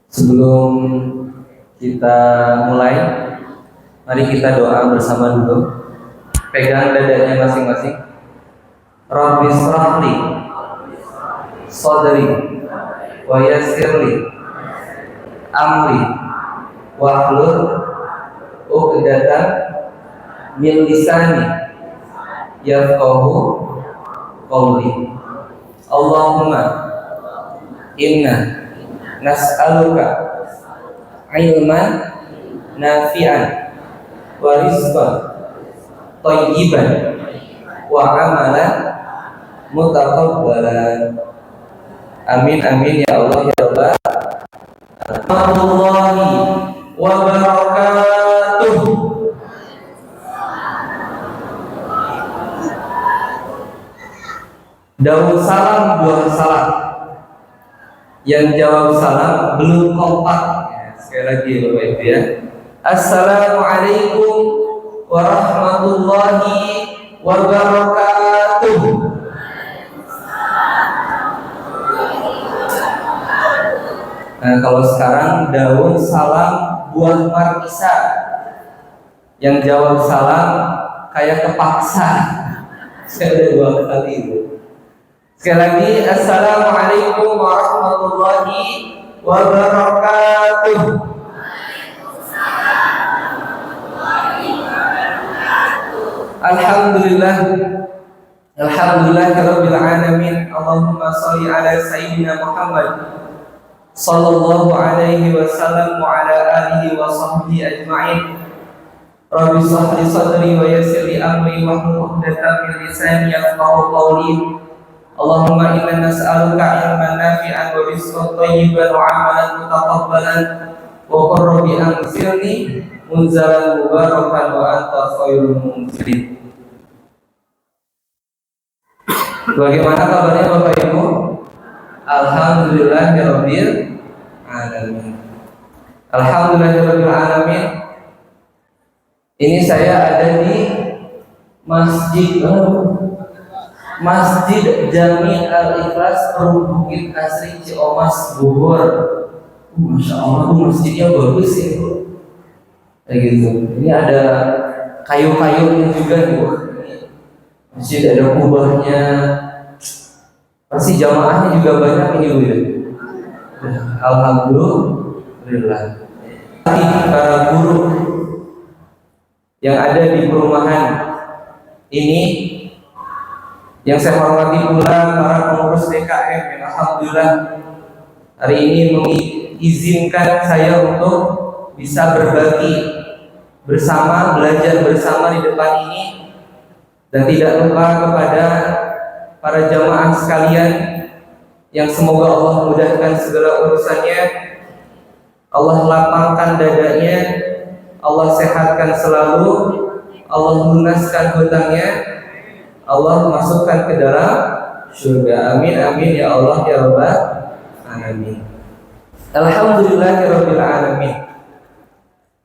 Sebelum kita mulai, mari kita doa bersama dulu. Pegang dadanya masing-masing. Rabbi shrahli sadri wa yassirli amri wahlul 'uqdatam min lisani yafqahu qawli. Allahumma inna nas'aluka ilman nafi'an wa rizqan thayyiban wa amalan mutaqabbalan. Amin amin ya Allah ya Rabbal alamin. Wa barakatuh. Daun salam buah salam. Yang jawab salam belum kompak. Sekali lagi Bapak Ibu ya. Assalamualaikum warahmatullahi wabarakatuh. Nah, kalau sekarang daun salam buah markisa. Yang jawab salam kayak kepaksa. Saya udah 2 kali itu. Sekali lagi, assalamualaikum warahmatullahi wabarakatuh. Alhamdulillah, alhamdulillahirabbil alamin. Allahumma shalli ala sayyidina Muhammad sallallahu alaihi wasallam wa ala alihi wa sahbihi ajma'in. Rabbi shrah li sadri wa yassir li amri wahlul 'uqdatam min lisani yafqahu qawli. Allahumma inna nas'aluka ilman nafi'an wa rizqan thayyiban wa amalan mutaqabbalan wa qur rabbi anzilni munzalan mubarakan wa anta khairul munzilin. Bagaimana kabarnya Bapak Ibu? Alhamdulillahirabbil alamin. Alhamdulillahirabbil alamin. Ini saya ada di Masjid Jami Al-Ikhlas Perum Bukit Asri Ciomas Bogor. Masya Allah, masjidnya bagus ya Bu. Kayak gitu. Ini ada kayu-kayunya juga Bu. Masjid ada kubahnya. Pasti jamaahnya juga banyak ini Bu ya. Alhamdulillah. Para guru yang ada di perumahan ini, yang saya hormati pula para pengurus DKM yang alhamdulillah hari ini mengizinkan saya untuk bisa berbagi bersama, belajar bersama di depan ini. Dan tidak lupa kepada para jamaah sekalian yang semoga Allah mudahkan segala urusannya, Allah lapangkan dadanya, Allah sehatkan selalu, Allah lunaskan hutangnya, Allah masukkan ke dalam surga. Amin amin ya Allah ya Rabbal alamin. Alhamdulillahirabbil alamin.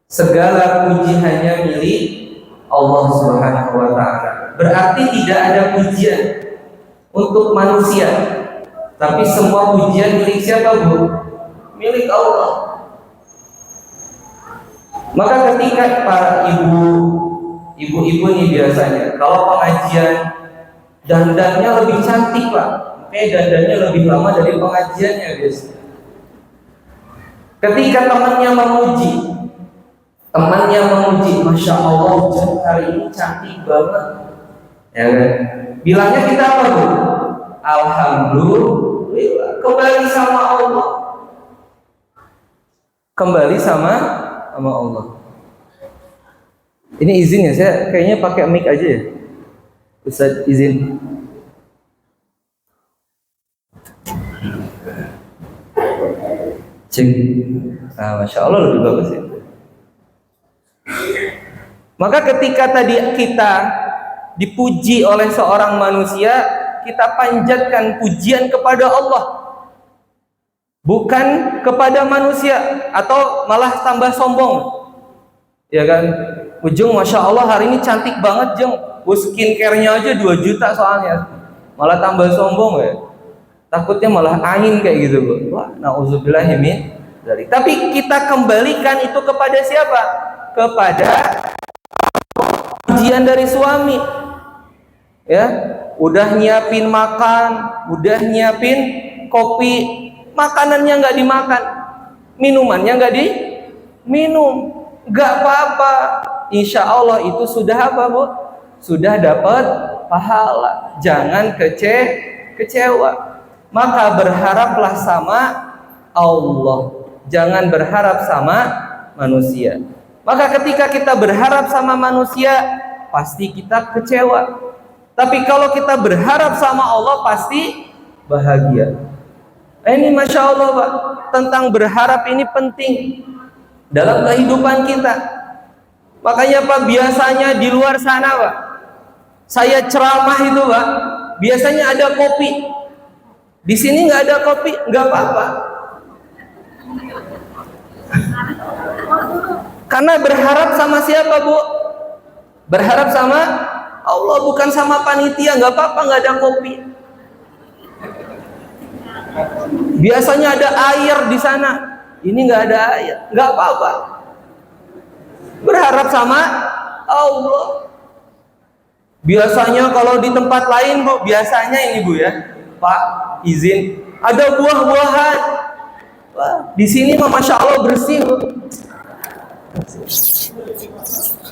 Segala puji hanya milik Allah Subhanahu wa taala. Berarti tidak ada pujian untuk manusia, tapi semua pujian milik siapa Bu? Milik Allah. Maka ketika para ibu-ibu nih biasanya kalau pengajian dandannya lebih cantik Pak, dandannya lebih lama dari pengajiannya biasanya. Ketika temannya memuji, Masya Allah hari ini cantik banget, ya kan? Bilangnya kita apa Bu? Alhamdulillah. kembali sama Allah. Kembali sama Allah. Ini izin ya, saya kayaknya pakai mic aja ya. Ustaz izin. Cek. Nah, Masya Allah lebih bagus ya. Maka ketika tadi kita dipuji oleh seorang manusia, kita panjatkan pujian kepada Allah, bukan kepada manusia, atau malah tambah sombong. Ya kan? Ujung Masya Allah hari ini cantik banget Jeng, skincare-nya aja 2 juta soalnya, malah tambah sombong ya. Takutnya malah angin kayak gitu Bu. Wah, na'udzubillahi min dzalik. Tapi kita kembalikan itu kepada siapa? Kepada pujian dari suami. Ya, udah nyiapin makan, udah nyiapin kopi, makanannya nggak dimakan, minumannya nggak diminum, nggak apa-apa. Insya Allah itu sudah apa Bu? Sudah dapat pahala. Jangan kecewa. Maka berharaplah sama Allah, jangan berharap sama manusia. Maka ketika kita berharap sama manusia, pasti kita kecewa. Tapi kalau kita berharap sama Allah, pasti bahagia. Ini Masya Allah Pak, tentang berharap ini penting dalam kehidupan kita. Makanya Pak, biasanya di luar sana Pak, saya ceramah itu Pak, biasanya ada kopi. Di sini nggak ada kopi, nggak apa-apa. Karena berharap sama siapa Bu? Berharap sama Allah, bukan sama panitia. Nggak apa-apa nggak ada kopi. Biasanya ada air di sana, ini nggak ada air, nggak apa-apa. Berharap sama Allah. Biasanya kalau di tempat lain Bu, biasanya ini Bu ya, Pak izin, ada buah-buahan. Wah, di sini mah Masya Allah bersih Bu.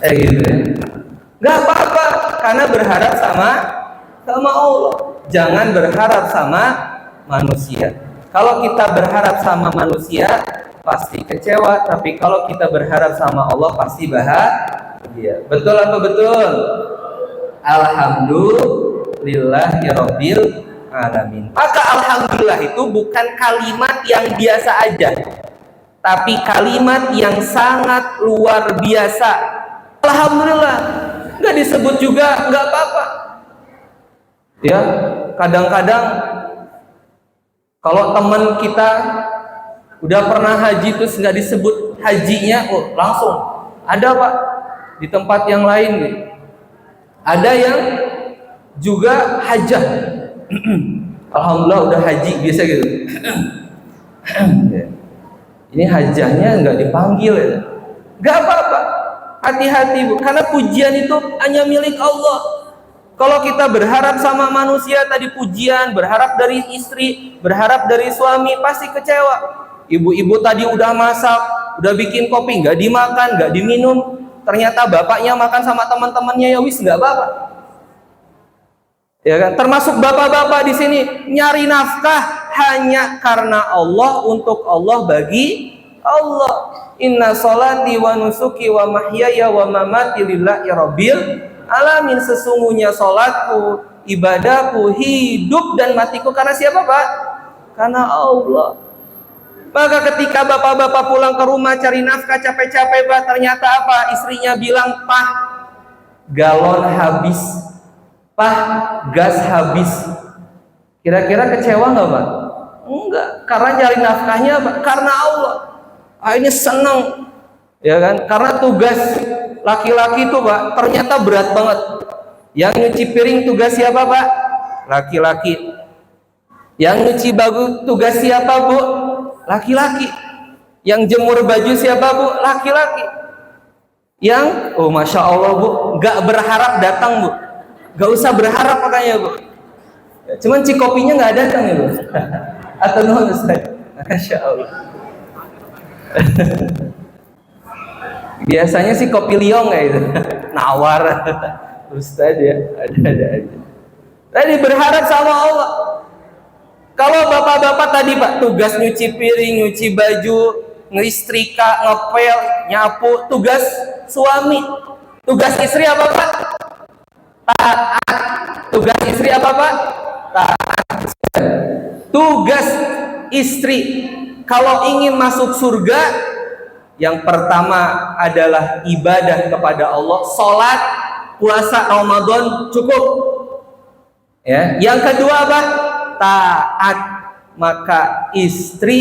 Gitu ya. Nggak apa-apa, karena berharap sama Allah. Jangan berharap sama manusia. Kalau kita berharap sama manusia, pasti kecewa. Tapi kalau kita berharap sama Allah, pasti bahagia. Betul apa betul? Alhamdulillahirabbil alamin. Maka alhamdulillah itu bukan kalimat yang biasa aja, tapi kalimat yang sangat luar biasa. Alhamdulillah, nggak disebut juga nggak apa-apa. Ya, kadang-kadang kalau teman kita udah pernah haji terus nggak disebut hajinya, oh langsung ada Pak di tempat yang lain nih. Ada yang juga hajah. Alhamdulillah udah haji biasa gitu. Ini hajahnya nggak dipanggil ya. Nggak apa-apa. Hati-hati Bu, karena pujian itu hanya milik Allah. Kalau kita berharap sama manusia tadi pujian, berharap dari istri, berharap dari suami, pasti kecewa. Ibu-ibu tadi udah masak, udah bikin kopi, nggak dimakan, nggak diminum. Ternyata bapaknya makan sama teman-temannya, ya wis nggak apa-apa. Ya kan? Termasuk bapak-bapak di sini nyari nafkah hanya karena Allah, untuk Allah, bagi Allah. Inna sholati wa nusuki wa mahyaya wa mamati lillahi rabbil alamin. Sesungguhnya sholatku, ibadahku, hidup dan matiku karena siapa Pak? Karena Allah. Maka ketika bapak-bapak pulang ke rumah cari nafkah capek-capek Pak, ternyata apa? Istrinya bilang, Pak, galon habis, Pak, gas habis. Kira-kira kecewa nggak Pak? Enggak, karena cari nafkahnya Pak, karena Allah. Ini senang, ya kan? Karena tugas laki-laki itu Pak, ternyata berat banget. Yang nyuci piring tugas siapa Pak? Laki-laki. Yang nyuci baju tugas siapa Bu? Laki-laki. Yang jemur baju siapa Bu? Laki-laki. Yang, oh Masya Allah Bu, gak berharap datang Bu. Gak usah berharap makanya Bu. Cuman cikopinya gak datang ya Bu. Atau nuhun Ustaz. Masya Allah. Biasanya sih kopi liong kayak itu, nawar. Ustaz ya, ada aja. Tadi berharap sama Allah. Kalau bapak-bapak tadi Pak, tugas nyuci piring, nyuci baju, ngistrika, ngepel, nyapu, tugas suami. Tugas istri apa Pak? Taat. Tugas istri apa Pak? Taat. Tugas istri kalau ingin masuk surga, yang pertama adalah ibadah kepada Allah, sholat, puasa Ramadan cukup. Ya. Yang kedua apa? Taat. Maka istri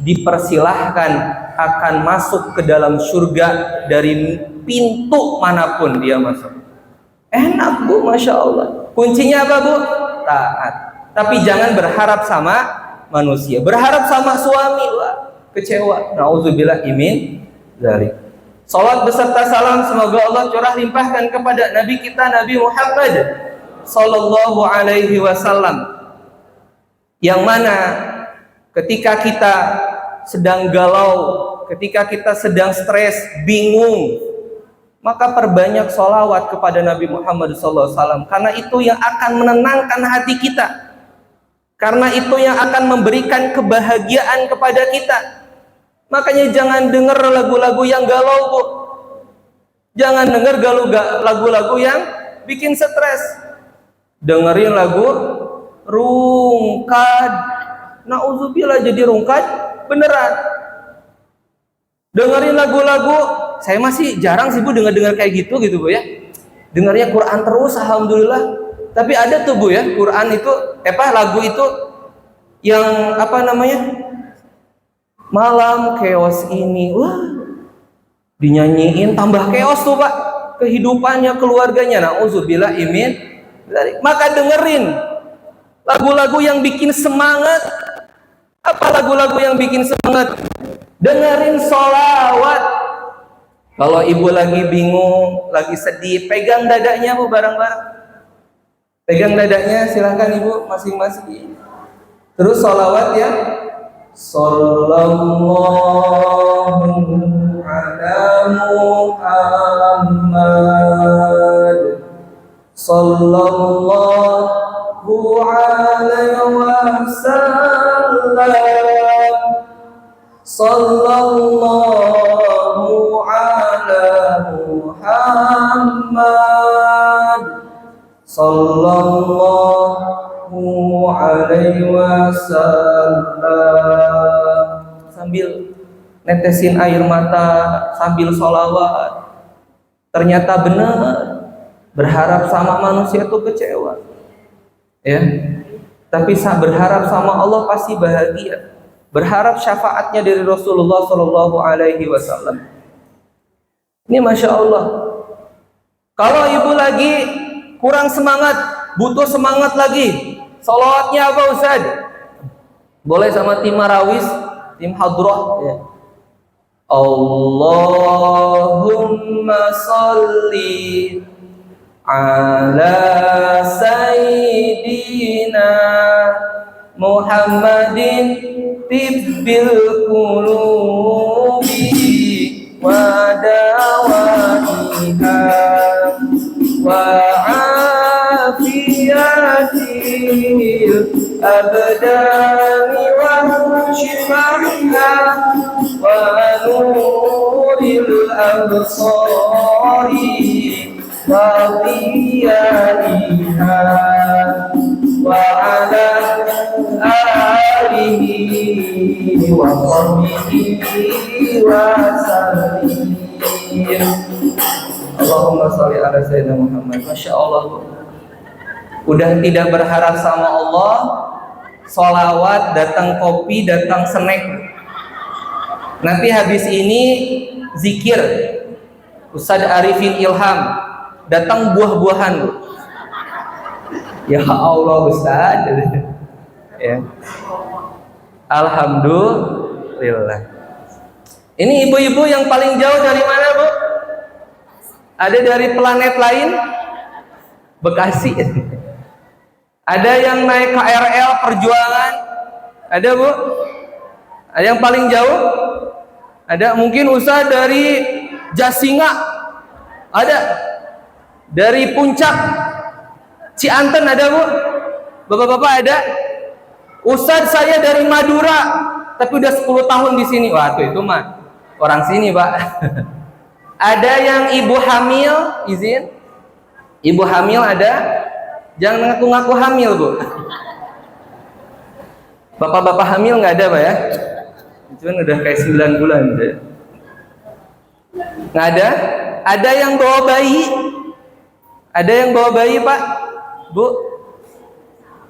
dipersilahkan akan masuk ke dalam surga dari pintu manapun dia masuk. Enak Bu, Masya Allah. Kuncinya apa Bu? Taat. Tapi jangan berharap sama manusia. Berharap sama suami, wah, kecewa. Nauzubillah min dzalik. Salat beserta salam semoga Allah curah limpahkan kepada Nabi kita Nabi Muhammad sallallahu alaihi wasallam. Yang mana ketika kita sedang galau, ketika kita sedang stres, bingung, maka perbanyak sholawat kepada Nabi Muhammad SAW, karena itu yang akan menenangkan hati kita, karena itu yang akan memberikan kebahagiaan kepada kita. Makanya jangan dengar lagu-lagu yang galau Bu, jangan dengar lagu-lagu yang bikin stres. Dengerin lagu rungkat, nauzubillah jadi rungkat beneran. Dengerin lagu-lagu, saya masih jarang sih Bu dengar kayak gitu Bu ya. Dengarnya Quran terus, alhamdulillah. Tapi ada tuh Bu ya, Quran itu lagu itu yang apa namanya? Malam keos ini, wah, dinyanyiin tambah keos tuh Pak. Kehidupannya, keluarganya, nauzubillah min. Maka dengerin lagu-lagu yang bikin semangat. Apa lagu-lagu yang bikin semangat? Dengerin sholawat. Kalau ibu lagi bingung, lagi sedih, pegang dadanya Bu bareng-bareng. Pegang dadanya, silahkan ibu masing-masing. Terus sholawat ya. Sallallahu ala Muhammad. Sallallahu alaihi wasallam. Sallallahu ala Muhammad. Sallallahu alaihi wasallam. Sambil netesin air mata, sambil sholawat. Ternyata benar, berharap sama manusia itu kecewa, ya. Tapi berharap sama Allah pasti bahagia. Berharap syafaatnya dari Rasulullah Shallallahu Alaihi Wasallam. Ini Masya Allah. Kalau ibu lagi kurang semangat, butuh semangat lagi, sholawatnya apa Ustaz? Boleh sama tim Marawis, tim Hadroh ya. Allahumma sholli ala Sayyidina Muhammadin tibbil qulubi wa dawaiha wa afiyatil abdani wa shifa'iha wa nuril absari wa diyaniha wa ala alihi wa sahbihi wa sallim. Allahumma sholli ala sayyidina Muhammad. Masya Allah, udah tidak berharap sama Allah, sholawat, datang kopi, datang snack. Nanti habis ini zikir Ustadz Arifin Ilham, datang buah-buahan. Ya Allah Ustaz, ya. Alhamdulillah. Ini ibu-ibu yang paling jauh dari mana Bu? Ada dari planet lain? Bekasi. Ada yang naik KRL Perjuangan? Ada Bu? Ada yang paling jauh? Ada mungkin Ustaz dari Jasinga? Ada. Dari Puncak Cianten ada Bu? Bapak-bapak ada? Ustadz saya dari Madura, tapi udah 10 tahun di sini. Wah, itu mah orang sini, Pak. Ada yang ibu hamil, izin. Ibu hamil ada? Jangan ngaku-ngaku hamil, Bu. Bapak-bapak hamil nggak ada, Pak ya? Cuman udah kayak 9 bulan deh. Nggak ada? Ada yang bawa bayi? Ada yang bawa bayi, Pak? Bu?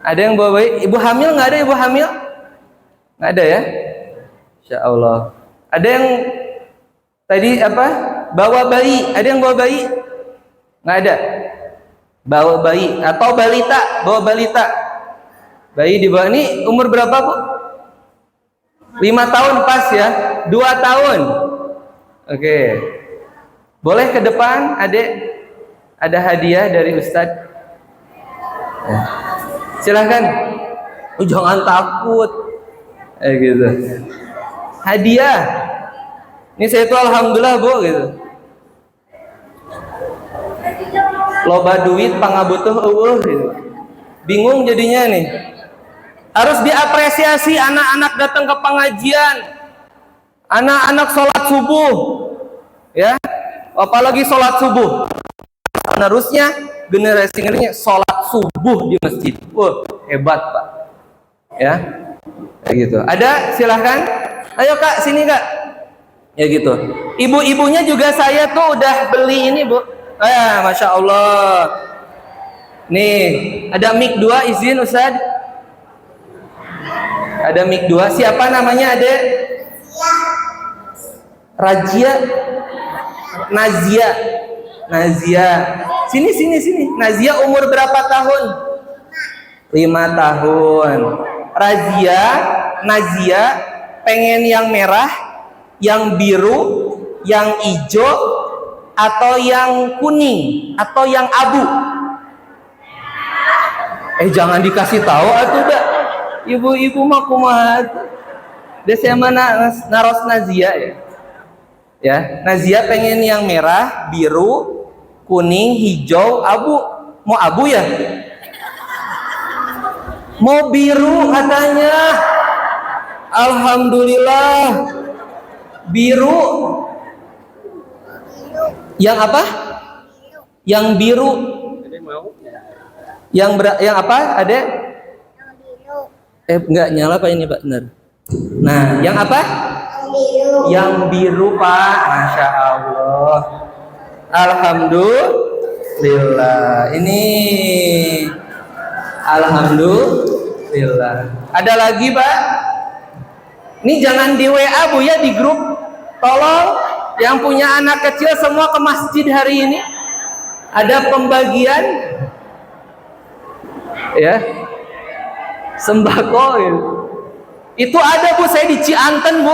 Ada yang bawa bayi? Ibu hamil nggak ada? Ibu hamil? Nggak ada ya? Insya Allah. Ada yang tadi apa? Bawa bayi? Ada yang bawa bayi? Nggak ada. Bawa bayi atau balita? Bawa balita? Bayi di bawah ini umur berapa, Bu? 5 tahun pas ya? 2 tahun? Oke. Boleh ke depan, Adek? Ada hadiah dari Ustadz. Ya. Silahkan. Jangan takut. Gitu. Hadiah. Ini saya tuh alhamdulillah, Bu, gitu. Loba duit pangabutuh gitu. Bingung jadinya nih. Harus diapresiasi anak-anak datang ke pengajian. Anak-anak sholat subuh. Ya. Apalagi sholat subuh. Penerusnya generasi sholat subuh di masjid. Wah, hebat, Pak. Ya. Kayak gitu. Ada? Silahkan. Ayo, Kak, sini, Kak. Ya gitu. Ibu-ibunya juga saya tuh udah beli ini, Bu. Masya Allah. Nih, ada mic 2, izin Ustaz. Ada mic 2. Siapa namanya, Adek? Rajia. Nazia. Sini. Nazia umur berapa tahun? 5 tahun. Nazia pengen yang merah, yang biru, yang hijau, atau yang kuning, atau yang abu. Jangan dikasih tahu atuh dah. Ibu-ibu mah kumaha. Desa mana naros Nazia ya? Ya, Nazia pengen yang merah, biru, kuning, hijau, abu. Mau abu ya? Mau biru katanya. Alhamdulillah. Biru. Yang apa? Yang biru. Yang apa? Ada? Enggak nyala Pak ini, Pak, benar. Nah, yang apa? Yang biru, Pak. Masya Allah. Alhamdulillah. Ini alhamdulillah. Ada lagi, Pak? Ini jangan di WA, Bu, ya, di grup. Tolong yang punya anak kecil semua ke masjid hari ini. Ada pembagian ya sembako gitu. Itu ada, Bu, saya di Cianten, Bu.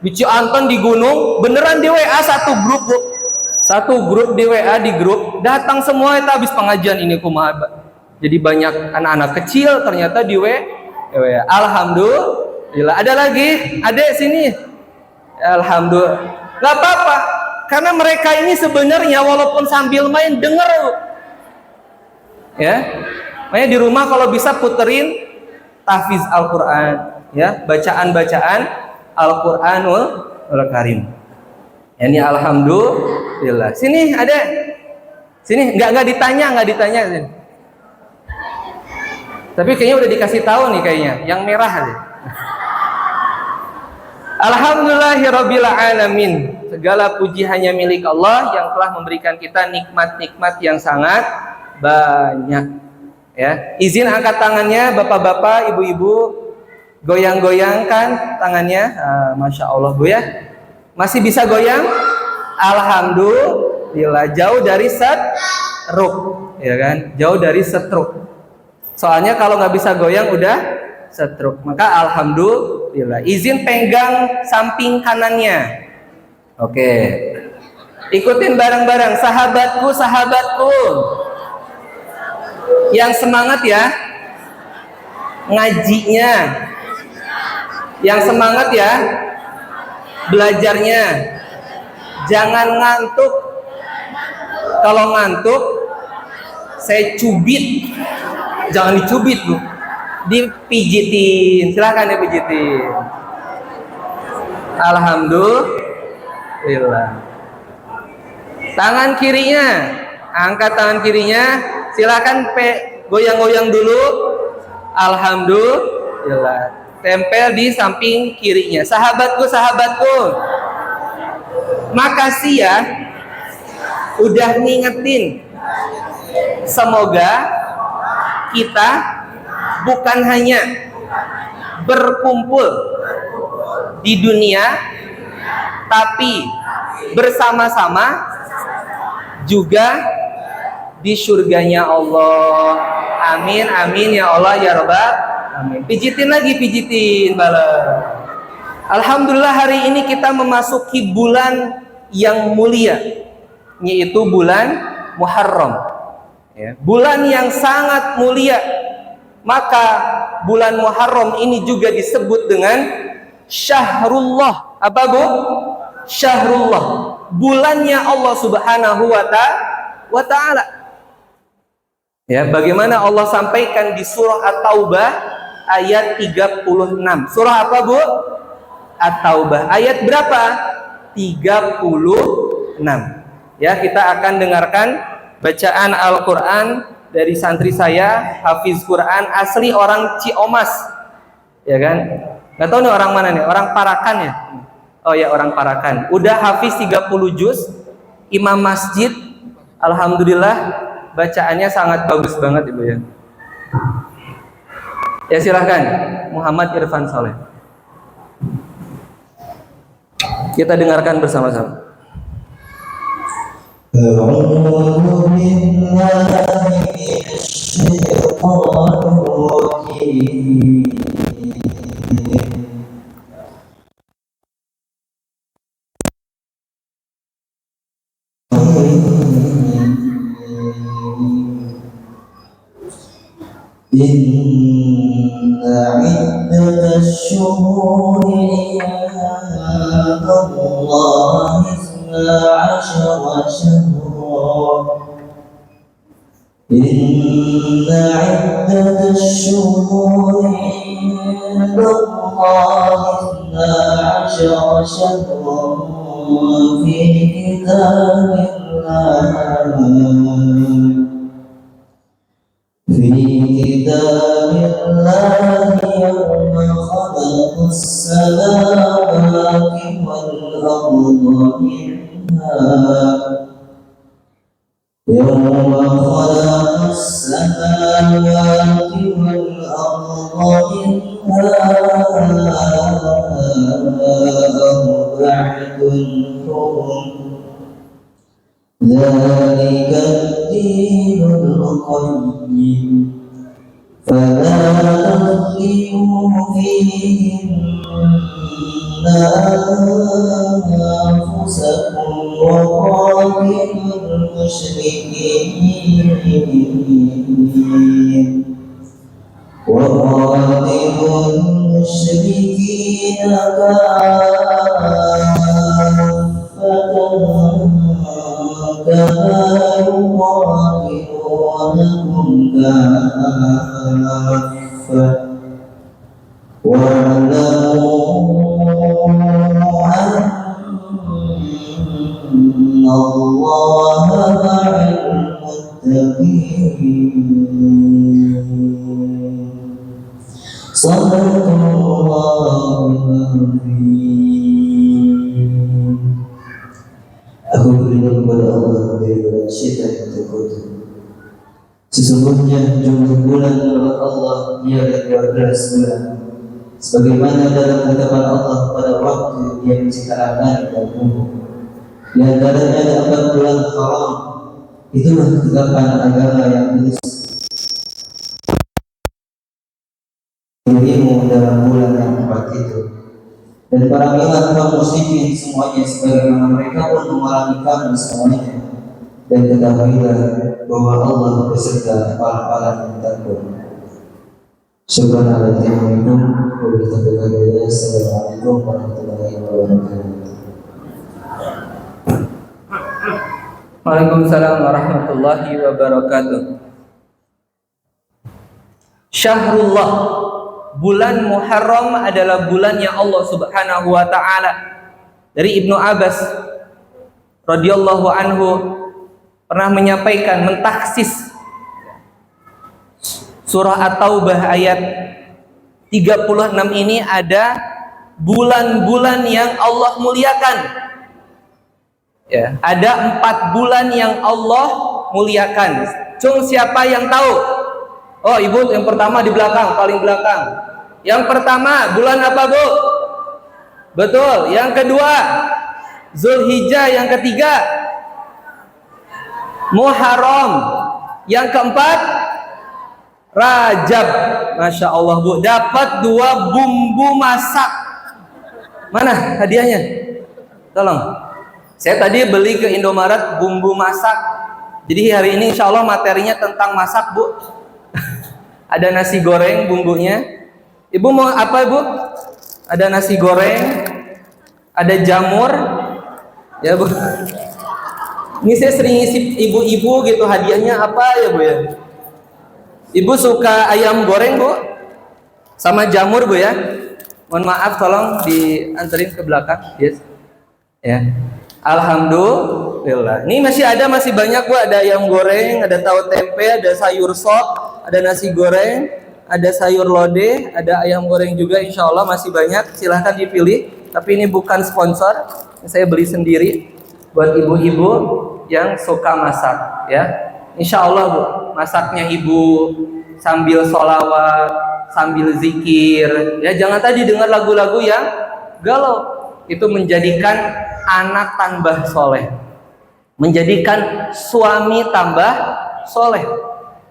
Di Cianten di gunung, beneran di WA satu grup, Bu. Satu grup di WA, di grup datang semua itu habis pengajian ini kumaha. Jadi banyak anak-anak kecil ternyata di WA. Alhamdulillah. Ada lagi? Adek sini. Alhamdulillah. Gak apa-apa. Karena mereka ini sebenarnya walaupun sambil main denger, Bu. Ya. Makanya di rumah kalau bisa puterin tahfiz Al-Qur'an, ya, bacaan-bacaan Al-Qur'anul Karim. Ini alhamdulillah. Sini ada. Sini enggak ditanya sini. Tapi kayaknya udah dikasih tahu nih kayaknya, yang merah aja. Alhamdulillahirabbil alamin. Segala puji hanya milik Allah yang telah memberikan kita nikmat-nikmat yang sangat banyak. Ya, izin angkat tangannya, bapak-bapak, ibu-ibu, goyang-goyangkan tangannya. Masya Allah, Bu, ya. Masih bisa goyang? Alhamdulillah. Jauh dari stroke, ya kan? Jauh dari stroke. Soalnya kalau nggak bisa goyang udah stroke. Maka alhamdulillah. Izin pegang samping kanannya. Oke. Ikutin bareng-bareng. Sahabatku. Yang semangat ya ngajinya, yang semangat ya belajarnya, jangan ngantuk. Kalau ngantuk saya cubit, jangan dicubit, Bu, Dipijitin, silahkan dipijitin. Alhamdulillah. Tangan kirinya, angkat tangan kirinya, silahkan goyang-goyang dulu. Alhamdulillah. Tempel di samping kirinya. Sahabatku, makasih ya udah ngingetin. Semoga kita bukan hanya berkumpul di dunia, tapi bersama-sama juga di surganya Allah. Amin, amin ya Allah ya Rabbal. Amin. Pijitin lagi, pijitin bala. Alhamdulillah hari ini kita memasuki bulan yang mulia, yaitu bulan Muharram. Ya, bulan yang sangat mulia. Maka bulan Muharram ini juga disebut dengan Syahrullah. Apa Bu? Syahrullah. Bulannya Allah Subhanahu wa Ta'ala. Ya, bagaimana Allah sampaikan di surah At-Taubah ayat 36. Surah apa Bu? At-Taubah. Ayat berapa? 36. Ya, kita akan dengarkan bacaan Al-Quran dari santri saya, Hafiz Quran, asli orang Ciomas. Ya kan? Nggak tahu nih orang mana nih? Orang Parakan ya? Oh ya, orang Parakan. Udah hafiz 30 juz, imam masjid. Alhamdulillah, bacaannya sangat bagus banget Ibu ya. Ya silahkan, Muhammad Irfan Soleh. Kita dengarkan bersama-sama. إن عدة الشهور عند الله 12 شهرا إن عدة الشهور عند الله 12 شهرا في كتاب الله يوم خلق السماوات والأرض منها يوم خلق السماوات والأرض منها أربعة حرم ذلك الدين القيم فلا تظلموا فيهن أنفسكم وقاتلوا المشركين كما يقاتلونكم كافة واعلموا أن الله مع المتقين صدق الله العظيم. Aku berlindung kepada Allah daripada syaitan yang terkutuk. Sesungguhnya jumlah bulan menurut Allah ialah 12 bulan. Sebagaimana dalam ketetapan Allah pada waktu Dia menciptakan langit dan bumi. Di antaranya ada 4 bulan haram. Itulah ketetapan agama yang lurus. Dirimu dalam bulan yang 4 itu. Dan para pihak kaum muslimin semuanya sebagaimana mereka pun mengalami kami semuanya. Dan ketahuilah bahwa Allah beserta para yang takut. Assalamualaikum warahmatullahi wabarakatuh. Waalaikumsalam warahmatullahi wabarakatuh. Syahrullah, bulan Muharram adalah bulannya Allah Subhanahu wa taala. Dari Ibnu Abbas radhiyallahu anhu pernah menyampaikan, mentaksis surah At-Taubah ayat 36 ini ada bulan-bulan yang Allah muliakan. Ya, ada 4 bulan yang Allah muliakan. Cung, siapa yang tahu? Oh, ibu yang pertama di belakang, paling belakang. Yang pertama bulan apa, Bu? Betul. Yang kedua Zulhijjah. Yang ketiga Muharram. Yang keempat Rajab. Masya Allah, Bu, dapat 2 bumbu masak. Mana hadiahnya? Tolong. Saya tadi beli ke Indomaret bumbu masak. Jadi hari ini insya Allah materinya tentang masak, Bu. Ada nasi goreng bumbunya. Ibu mau apa, Ibu? Ada nasi goreng, ada jamur. Ya, Bu. Ini saya sering ngisi ibu-ibu gitu, hadiahnya apa ya, Bu ya? Ibu suka ayam goreng, Bu? Sama jamur, Bu ya? Mohon maaf, tolong dianterin ke belakang. Yes. Ya. Alhamdulillah. Ini masih banyak, Bu. Ada ayam goreng, ada tahu tempe, ada sayur sop, ada nasi goreng, ada sayur lodeh, ada ayam goreng juga. Insya Allah masih banyak. Silahkan dipilih. Tapi ini bukan sponsor. Saya beli sendiri buat ibu-ibu yang suka masak. Ya. Insya Allah, Bu. Masaknya ibu sambil sholawat, sambil zikir. Ya, jangan tadi dengar lagu-lagu yang galau. Itu menjadikan anak tambah soleh, menjadikan suami tambah soleh,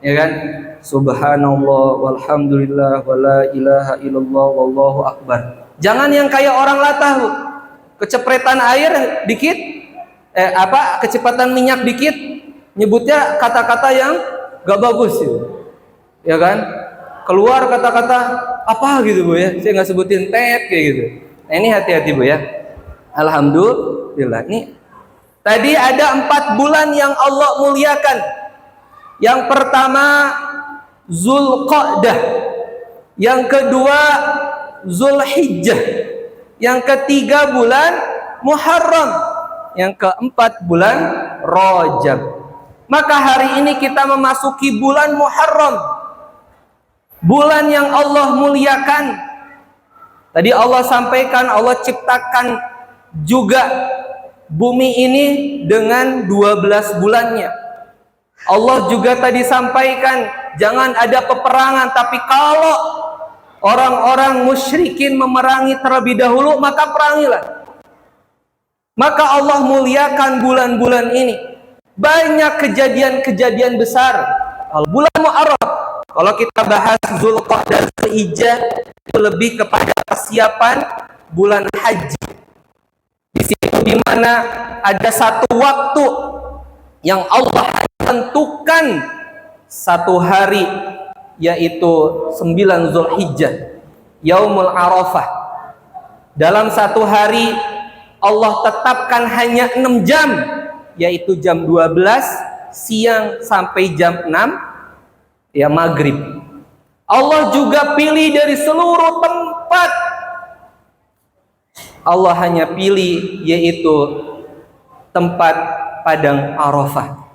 ya kan? Subhanallah walhamdulillah wala ilaha illallah wallahu akbar. Jangan yang kayak orang latah, Bu. Kecepretan air dikit, kecepatan minyak dikit, nyebutnya kata-kata yang gak bagus, ya kan? Keluar kata-kata apa gitu, Bu ya? Saya nggak sebutin tet kayak gitu. Nah, ini hati-hati, Bu ya. Alhamdulillah. Nih tadi ada 4 bulan yang Allah muliakan. Yang pertama Zulqa'dah, yang kedua Zulhijjah, yang ketiga bulan Muharram, yang keempat bulan Rajab. Maka hari ini kita memasuki bulan Muharram, bulan yang Allah muliakan. Tadi Allah sampaikan, Allah ciptakan juga bumi ini dengan 12 bulannya. Allah juga tadi sampaikan, jangan ada peperangan, tapi kalau orang-orang musyrikin memerangi terlebih dahulu, maka perangilah. Maka Allah muliakan bulan-bulan ini. Banyak kejadian-kejadian besar. Kalau bulan Muharram, kalau kita bahas Zulqa'dah dan Zulhijjah, itu lebih kepada persiapan bulan haji. Di situ di mana ada satu waktu yang Allah tentukan satu hari, yaitu 9 Zulhijjah, Yaumul Arafah. Dalam satu hari Allah tetapkan hanya 6 jam, yaitu jam 12 siang sampai jam 6 ya maghrib. Allah juga pilih dari seluruh tempat. Allah hanya pilih yaitu tempat Padang Arafah.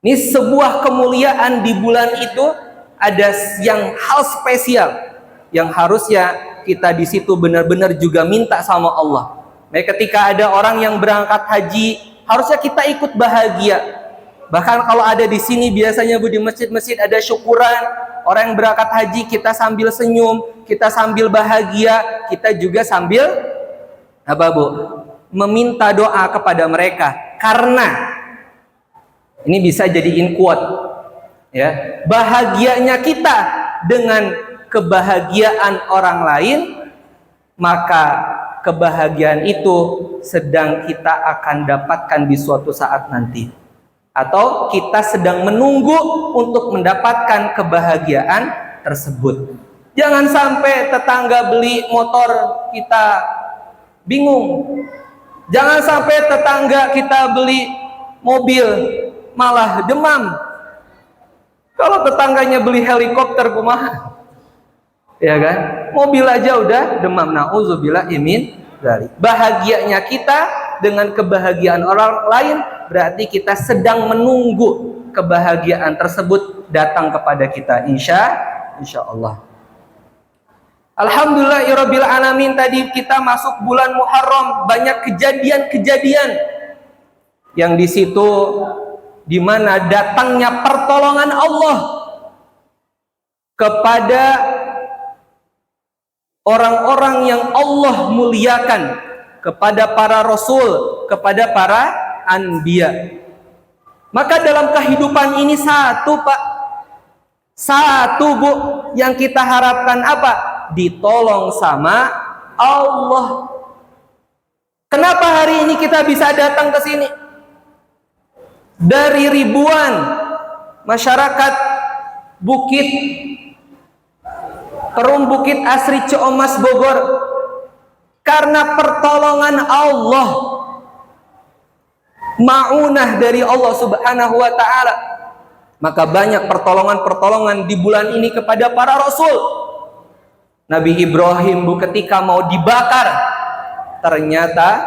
Ini sebuah kemuliaan di bulan itu, ada yang hal spesial yang harusnya kita di situ benar-benar juga minta sama Allah. Nah, ketika ada orang yang berangkat haji, harusnya kita ikut bahagia. Bahkan kalau ada di sini biasanya, Bu, di masjid-masjid ada syukuran. Orang yang berangkat haji, kita sambil senyum, kita sambil bahagia, kita juga sambil apa, Bu? Meminta doa kepada mereka. Karena ini bisa jadiin quote, ya. Bahagianya kita dengan kebahagiaan orang lain, maka kebahagiaan itu sedang kita akan dapatkan di suatu saat nanti. Atau kita sedang menunggu untuk mendapatkan kebahagiaan tersebut. Jangan sampai tetangga beli motor, kita bingung. Jangan sampai tetangga kita beli mobil, malah demam. Kalau tetangganya beli helikopter, kumaha? Ya kan? Mobil aja udah demam, nauzubillah min dzalik. Bahagianya kita dengan kebahagiaan orang lain berarti kita sedang menunggu kebahagiaan tersebut datang kepada kita, insya Allah. Alhamdulillahirabbil alamin, tadi kita masuk bulan Muharram, banyak kejadian-kejadian yang di situ di mana datangnya pertolongan Allah kepada orang-orang yang Allah muliakan, kepada para rasul, kepada para anbiya. Maka dalam kehidupan ini satu, Pak, satu, Bu, yang kita harapkan apa? Ditolong sama Allah. Kenapa hari ini kita bisa datang ke sini? Dari ribuan masyarakat Perum Bukit Asri Ciamas Bogor, karena pertolongan Allah, ma'unah dari Allah Subhanahu wa ta'ala, maka banyak pertolongan-pertolongan di bulan ini kepada para rasul. Nabi Ibrahim, Bu, ketika mau dibakar ternyata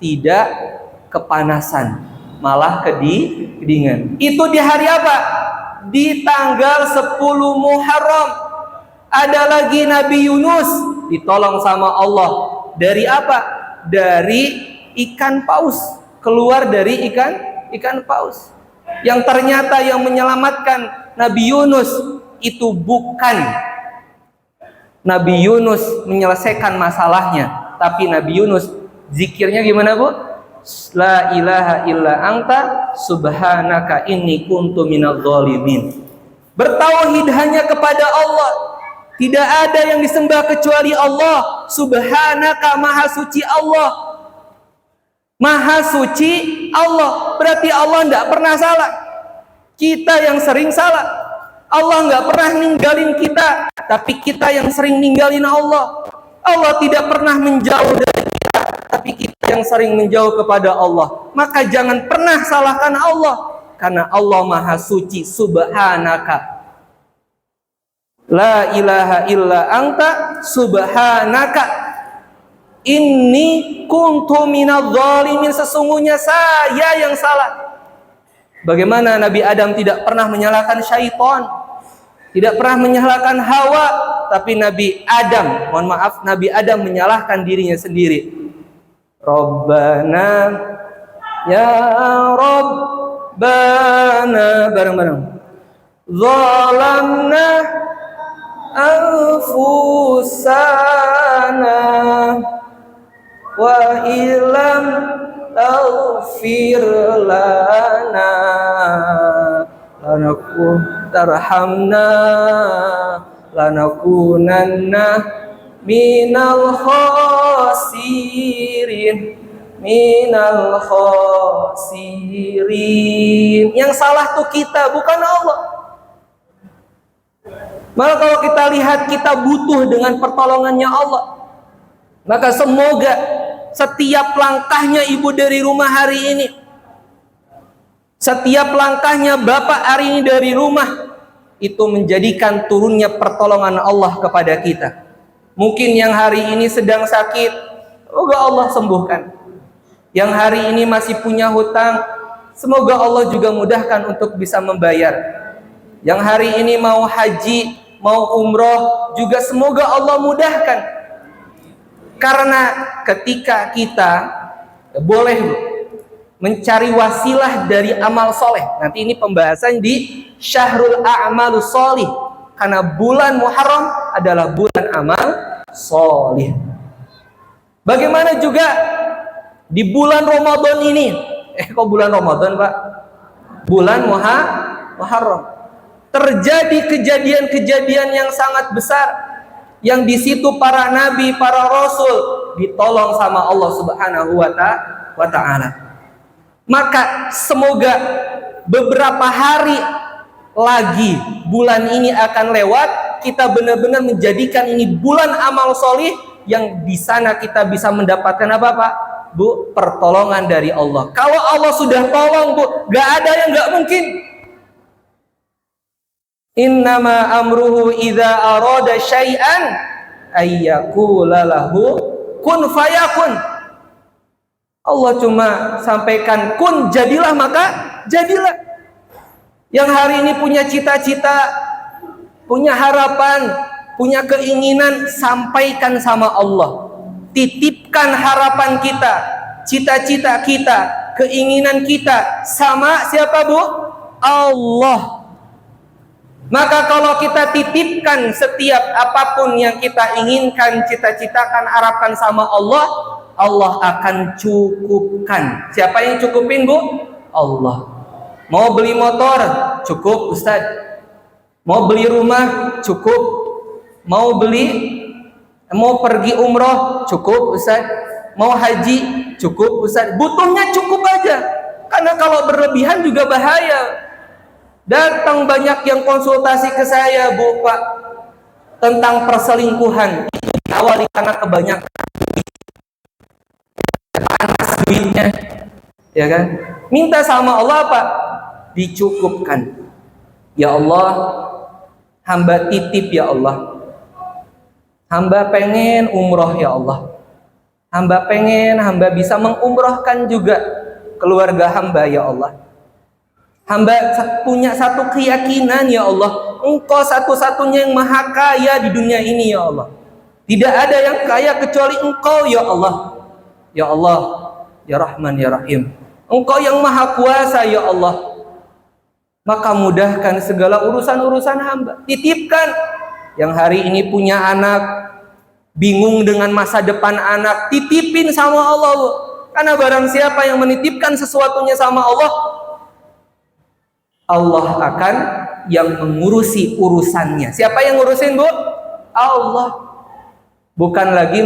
tidak kepanasan, malah kedinginan. Itu di hari apa? Di tanggal 10 Muharram. Ada lagi Nabi Yunus ditolong sama Allah dari apa? Dari ikan paus, keluar dari ikan paus. Yang ternyata yang menyelamatkan Nabi Yunus itu bukan Nabi Yunus menyelesaikan masalahnya, tapi Nabi Yunus zikirnya gimana, Bu? La ilaha illa anta subhanaka inni kuntu minadz zalimin. Bertauhid hanya kepada Allah. Tidak ada yang disembah kecuali Allah. Subhanaka, maha suci Allah. Maha suci Allah. Berarti Allah tidak pernah salah. Kita yang sering salah. Allah nggak pernah ninggalin kita, tapi kita yang sering ninggalin Allah. Allah tidak pernah menjauh dari kita, tapi kita yang sering menjauh kepada Allah. Maka jangan pernah salahkan Allah, karena Allah maha suci. Subhanaka, la ilaha illa anta subhanaka inni kuntu minadz zalimin. Sesungguhnya saya yang salah. Bagaimana Nabi Adam tidak pernah menyalahkan syaitan, tidak pernah menyalahkan Hawa, tapi Nabi Adam, mohon maaf, Nabi Adam menyalahkan dirinya sendiri. Rabbana, ya Rabbana, bareng-bareng, zalamna anfusana wa illam taghfir lana tarhamna lanakunanna minal khasirin. Yang salah tuh kita, bukan Allah. Maka kalau kita lihat kita butuh dengan pertolongannya Allah, maka semoga setiap langkahnya ibu dari rumah hari ini, setiap langkahnya bapak hari ini dari rumah, itu menjadikan turunnya pertolongan Allah kepada kita. Mungkin yang hari ini sedang sakit, semoga Allah sembuhkan. Yang hari ini masih punya hutang, semoga Allah juga mudahkan untuk bisa membayar. Yang hari ini mau haji, mau umroh, juga semoga Allah mudahkan. Karena ketika kita boleh mencari wasilah dari amal soleh, nanti ini pembahasan di Syahrul A'malus Sholih, karena bulan Muharram adalah bulan amal soleh. Bagaimana juga di bulan Ramadan ini, kok bulan Ramadan, Pak? Bulan Muharram. Terjadi kejadian-kejadian yang sangat besar, yang di situ para nabi, para rasul ditolong sama Allah Subhanahu wa ta'ala. Maka semoga beberapa hari lagi bulan ini akan lewat, kita benar-benar menjadikan ini bulan amal solih, yang di sana kita bisa mendapatkan apa, Pak? Bu, pertolongan dari Allah. Kalau Allah sudah tolong, Bu, gak ada yang gak mungkin. Innama amruhu idza arada syai'an ayyaqula lahu kun fayakun. Allah cuma sampaikan kun, jadilah, maka jadilah. Yang hari ini punya cita-cita, punya harapan, punya keinginan, sampaikan sama Allah. Titipkan harapan kita, cita-cita kita, keinginan kita sama siapa, Bu? Allah. Maka kalau kita titipkan setiap apapun yang kita inginkan, cita-citakan, harapkan sama Allah, Allah akan cukupkan. Siapa yang cukupin, Bu? Allah. Mau beli motor? Cukup, Ustaz. Mau beli rumah? Cukup. Mau pergi umroh? Cukup, Ustaz. Mau haji? Cukup, Ustaz. Butuhnya cukup aja. Karena kalau berlebihan juga bahaya. Datang banyak yang konsultasi ke saya, Bu, Pak, tentang perselingkuhan. Itu diawali karena kebanyakan panas duitnya, ya kan? Minta sama Allah apa? Dicukupkan. Ya Allah, hamba titip ya Allah. Hamba pengen umroh ya Allah. Hamba pengen hamba bisa mengumrohkan juga keluarga hamba ya Allah. Hamba punya satu keyakinan ya Allah, Engkau satu-satunya yang maha kaya di dunia ini ya Allah. Tidak ada yang kaya kecuali Engkau ya Allah. Ya Allah, ya Rahman ya Rahim, Engkau yang maha kuasa ya Allah. Maka mudahkan segala urusan-urusan hamba. Titipkan. Yang hari ini punya anak, bingung dengan masa depan anak, titipin sama Allah, Bu. Karena barang siapa yang menitipkan sesuatunya sama Allah, Allah akan yang mengurusi urusannya. Siapa yang ngurusin, Bu? Allah. Bukan lagi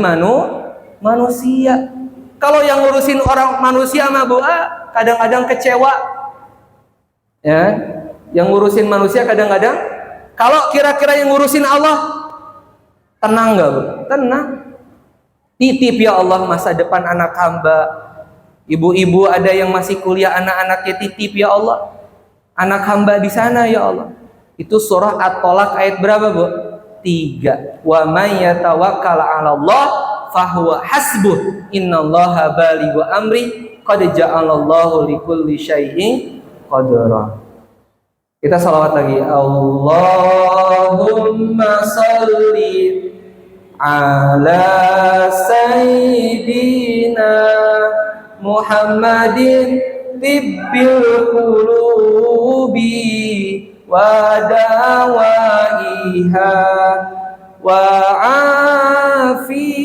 manusia. Kalau yang ngurusin orang manusia mah, Bu, kadang-kadang kecewa. Ya, yang ngurusin manusia kadang-kadang. Kalau kira-kira yang ngurusin Allah, tenang nggak, Bu? Tenang. Titip ya Allah masa depan anak hamba. Ibu-ibu ada yang masih kuliah, anak-anaknya titip ya Allah. Anak hamba di sana ya Allah. Itu surah At-Tolak ayat berapa, Bu? 3. Wa may yatawakkal 'ala Allah fahuwa hasbuh. Innallaha balighu amri qad ja'alallahu likulli syai'in qadara. Kita salawat lagi. Allahumma shalli ala sayyidina Muhammadin tibbil qulubi wa dawaiha wa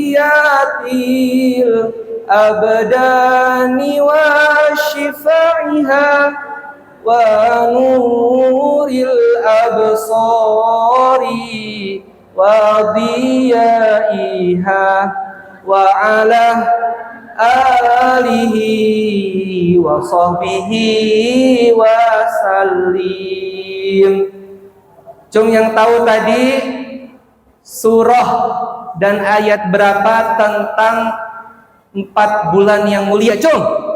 afiyatil abdani wa shifaiha wa nuril absari wa diyaiha wa ala alihi wa sahbihi wa sallim. Cung yang tahu tadi surah dan ayat berapa tentang 4 bulan yang mulia, Cung?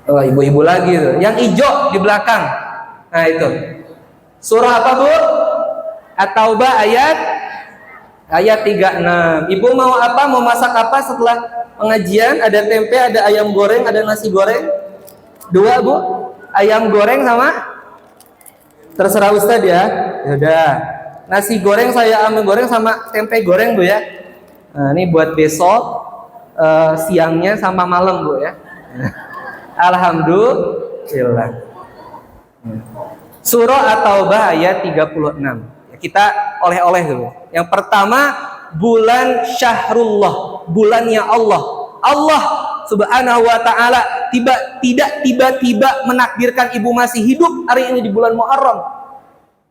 Oh, ibu-ibu lagi tuh. Yang hijau di belakang. Nah, itu. Surah apa, Bu? At-Taubah ayat 36. Ibu mau apa? Mau masak apa setelah pengajian? Ada tempe, ada ayam goreng, ada nasi goreng. 2, Bu. Ayam goreng sama? Terserah Ustadz ya. Yaudah. Nasi goreng saya ambil goreng sama tempe goreng, Bu ya. Nah, ini buat besok siangnya sama malam, Bu ya. Alhamdulillah. Surah At-Taubah ayat 36. Kita oleh-oleh dulu. Yang pertama, bulan Syahrullah, bulannya Allah. Allah Subhanahu wa taala tidak tiba-tiba menakdirkan ibu masih hidup hari ini di bulan Muharram.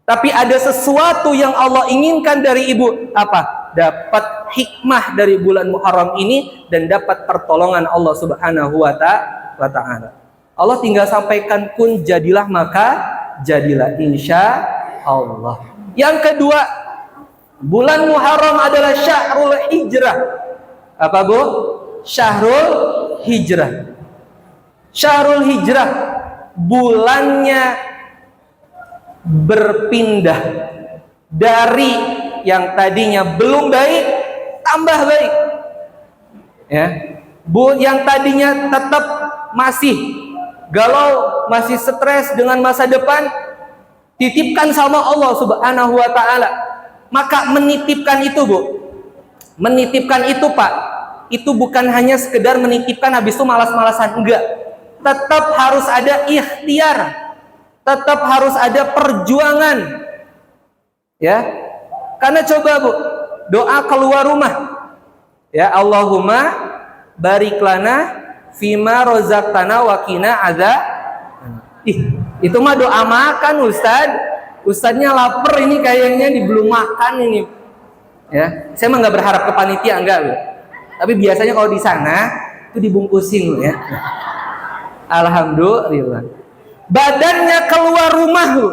Tapi ada sesuatu yang Allah inginkan dari ibu. Apa? Dapat hikmah dari bulan Muharram ini dan dapat pertolongan Allah Subhanahu wa taala. Allah tinggal sampaikan kun jadilah, maka jadilah, insya Allah. Yang kedua, bulan Muharram adalah Syahrul Hijrah. Apa, Bu? Syahrul Hijrah. Syahrul Hijrah, bulannya berpindah dari yang tadinya belum baik tambah baik. Ya. Yang tadinya tetap masih galau, masih stres dengan masa depan, titipkan sama Allah Subhanahu wa taala. Maka menitipkan itu, Bu. Menitipkan itu, Pak. Itu bukan hanya sekedar menitipkan habis itu malas-malasan, enggak. Tetap harus ada ikhtiar. Tetap harus ada perjuangan. Ya. Karena coba, Bu, doa keluar rumah. Ya, Allahumma barik lana fima rozaqtana wa qina adzab. Itu mah doa makan, Ustadznya lapar ini, kayaknya belum makan ini. Ya, saya mah nggak berharap ke panitia, enggak, Bu. Tapi biasanya kalau di sana itu dibungkusin, Bu, ya. Alhamdulillah. Badannya keluar rumah, Bu.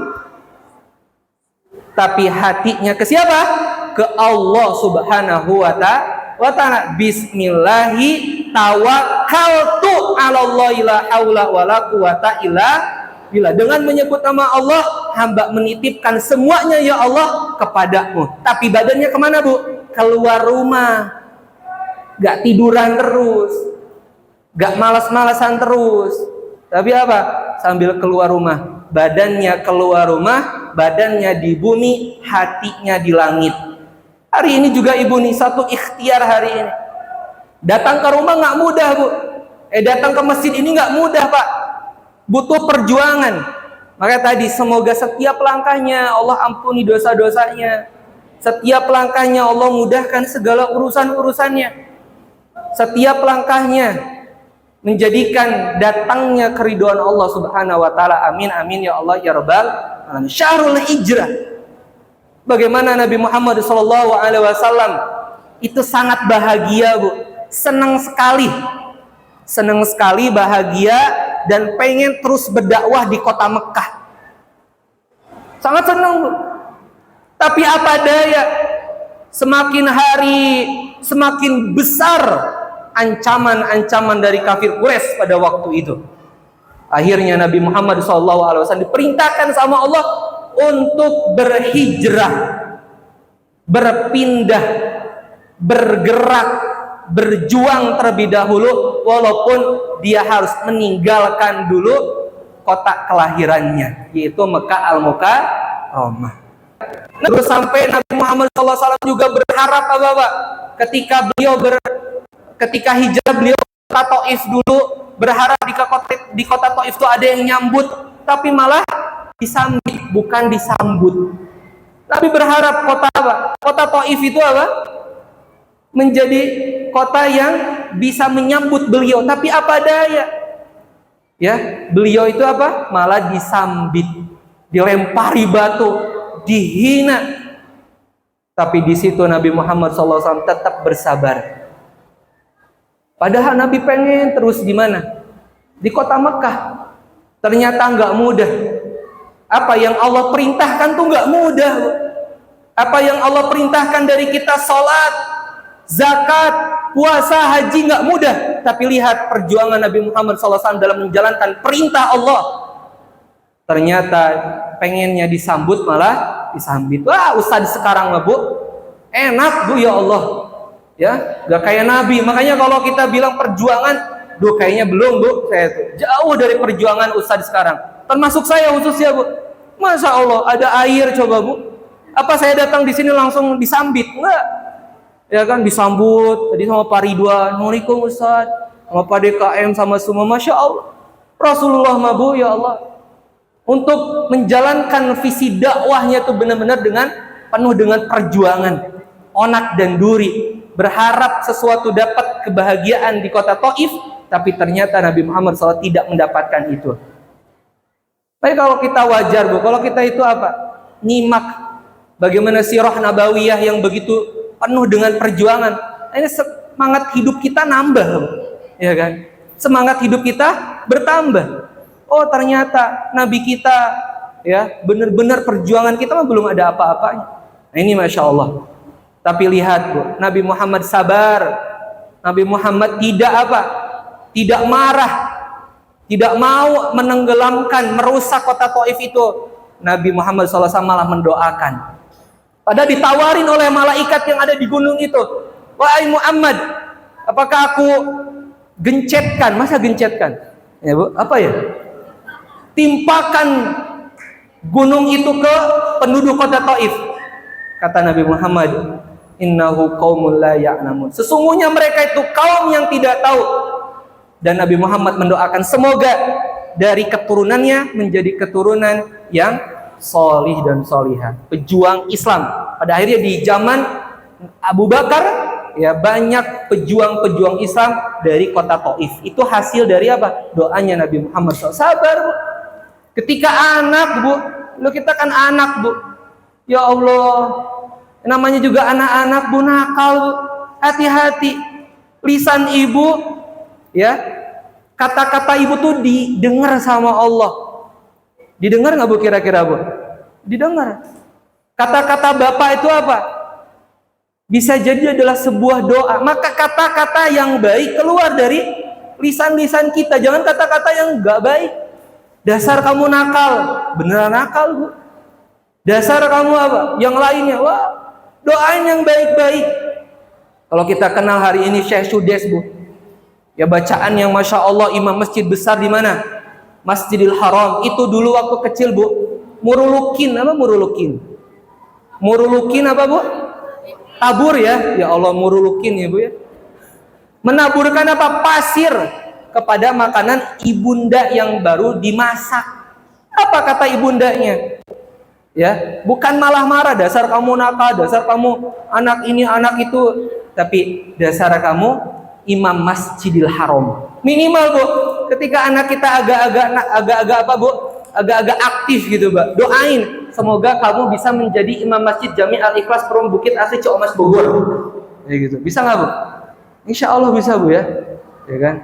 Tapi hatinya ke siapa? Ke Allah Subhanahu wa ta'ala. Bismillahi tawakkaltu 'alallahi la haula wala quwata illa billah. Dengan menyebut nama Allah, hamba menitipkan semuanya ya Allah kepadamu. Tapi badannya kemana, Bu? Keluar rumah. Gak tiduran terus, gak malas-malasan terus. Tapi apa? Sambil keluar rumah. Badannya keluar rumah, badannya di bumi, hatinya di langit. Hari ini juga Ibu nih, satu ikhtiar hari ini. Datang ke rumah gak mudah, Bu. Datang ke masjid ini gak mudah, Pak. Butuh perjuangan. Maka tadi semoga setiap langkahnya Allah ampuni dosa-dosanya. Setiap langkahnya Allah mudahkan segala urusan-urusannya. Setiap langkahnya menjadikan datangnya keridhaan Allah Subhanahu wa taala. Amin amin ya Allah ya rabbal alamin. Syahrul Hijrah. Bagaimana Nabi Muhammad SAW itu sangat bahagia, Bu. Senang sekali bahagia dan pengen terus berdakwah di kota Mekah. Sangat senang, Bu. Tapi apa daya, semakin hari semakin besar ancaman-ancaman dari kafir Quraisy pada waktu itu. Akhirnya Nabi Muhammad SAW diperintahkan sama Allah untuk berhijrah, berpindah, bergerak, berjuang terlebih dahulu, walaupun dia harus meninggalkan dulu kota kelahirannya, yaitu Mekah Al-Mukarramah. Terus sampai Nabi Muhammad SAW juga berharap apa? Ketika hijrah beliau ke kota Taif dulu, berharap di kota Taif itu ada yang nyambut, tapi malah disambit, bukan disambut. Nabi berharap kota Taif itu apa? Menjadi kota yang bisa menyambut beliau, tapi apa daya? Ya, beliau itu apa? Malah disambit, dilempari batu, dihina. Tapi di situ Nabi Muhammad SAW tetap bersabar. Padahal Nabi pengen terus di mana? Di kota Mekah. Ternyata nggak mudah. Apa yang Allah perintahkan tuh nggak mudah. Apa yang Allah perintahkan dari kita, sholat, zakat, puasa, haji, nggak mudah. Tapi lihat perjuangan Nabi Muhammad SAW dalam menjalankan perintah Allah. Ternyata pengennya disambut malah disambit. Wah, ustadz sekarang mah, Bu, enak, Bu, ya Allah. Ya, gak kayak Nabi. Makanya kalau kita bilang perjuangan, kayaknya belum, Bu. Saya tuh jauh dari perjuangan ustadz sekarang. Termasuk saya khususnya, Bu. Masya Allah, ada air, coba, Bu. Apa saya datang di sini langsung disambit? Enggak. Ya kan, disambut tadi sama Pak Ridwan, Assalamualaikum Ustaz, sama Pak DKM, sama semua. Masya Allah. Rasulullah mah, Bu, ya Allah, untuk menjalankan visi dakwahnya itu benar-benar penuh dengan perjuangan, onak dan duri. Berharap sesuatu dapat kebahagiaan di kota Taif, tapi ternyata Nabi Muhammad SAW tidak mendapatkan itu. Tapi kalau kita wajar, Bu, kalau kita itu apa? Nyimak bagaimana sirah nabawiyah yang begitu penuh dengan perjuangan. Ini semangat hidup kita nambah, Bu. Ya kan? Semangat hidup kita bertambah. Oh, ternyata Nabi kita, ya, benar-benar perjuangan kita mah belum ada apa-apanya. Nah, ini Masya Allah. Tapi lihat, Bu, Nabi Muhammad sabar. Nabi Muhammad tidak marah, tidak mau menenggelamkan, merusak kota Taif itu. Nabi Muhammad SAW malah mendoakan. Padahal ditawarin oleh malaikat yang ada di gunung itu. Wahai Muhammad, apakah aku gencetkan? Masa gencetkan? Ya Bu, apa ya? Timpakan gunung itu ke penduduk kota Taif. Kata Nabi Muhammad, innahu qaumun la ya'lamun. Sesungguhnya mereka itu kaum yang tidak tahu. Dan Nabi Muhammad mendoakan semoga dari keturunannya menjadi keturunan yang solih dan solihah, pejuang Islam. Pada akhirnya di zaman Abu Bakar, ya banyak pejuang-pejuang Islam dari kota Taif. Itu hasil dari apa? Doanya Nabi Muhammad SAW. Sabar Bu. Ketika anak Bu, kita kan anak Bu. Ya Allah, namanya juga anak-anak Bu, nakal Bu. Hati-hati. Lisan ibu, ya, kata-kata ibu tuh didengar sama Allah. Didengar nggak Bu kira-kira Bu? Didengar. Kata-kata bapak itu apa? Bisa jadi adalah sebuah doa. Maka kata-kata yang baik keluar dari lisan-lisan kita. Jangan kata-kata yang nggak baik. Dasar kamu nakal, beneran nakal Bu. Dasar kamu apa? Yang lainnya, wah, doain yang baik-baik. Kalau kita kenal hari ini Syekh Sudes Bu, ya bacaan yang masya Allah, imam masjid besar di mana? Masjidil Haram. Itu dulu waktu kecil Bu, murulukin apa murulukin? Murulukin apa Bu? Tabur ya, ya Allah murulukin ya Bu ya. Menaburkan apa? Pasir kepada makanan ibunda yang baru dimasak. Apa kata ibundanya? Ya, bukan malah marah, dasar kamu nakal, dasar kamu anak ini anak itu, tapi dasar kamu imam Masjidil Haram. Minimal Bu, ketika anak kita agak-agak apa Bu? Agak-agak aktif gitu Bu. Doain semoga kamu bisa menjadi imam Masjid Jami Al-Ikhlas Perum Bukit Asri Ciamas Bogor. Ya gitu. Bisa nggak Bu? Insya Allah bisa Bu ya. Ya kan?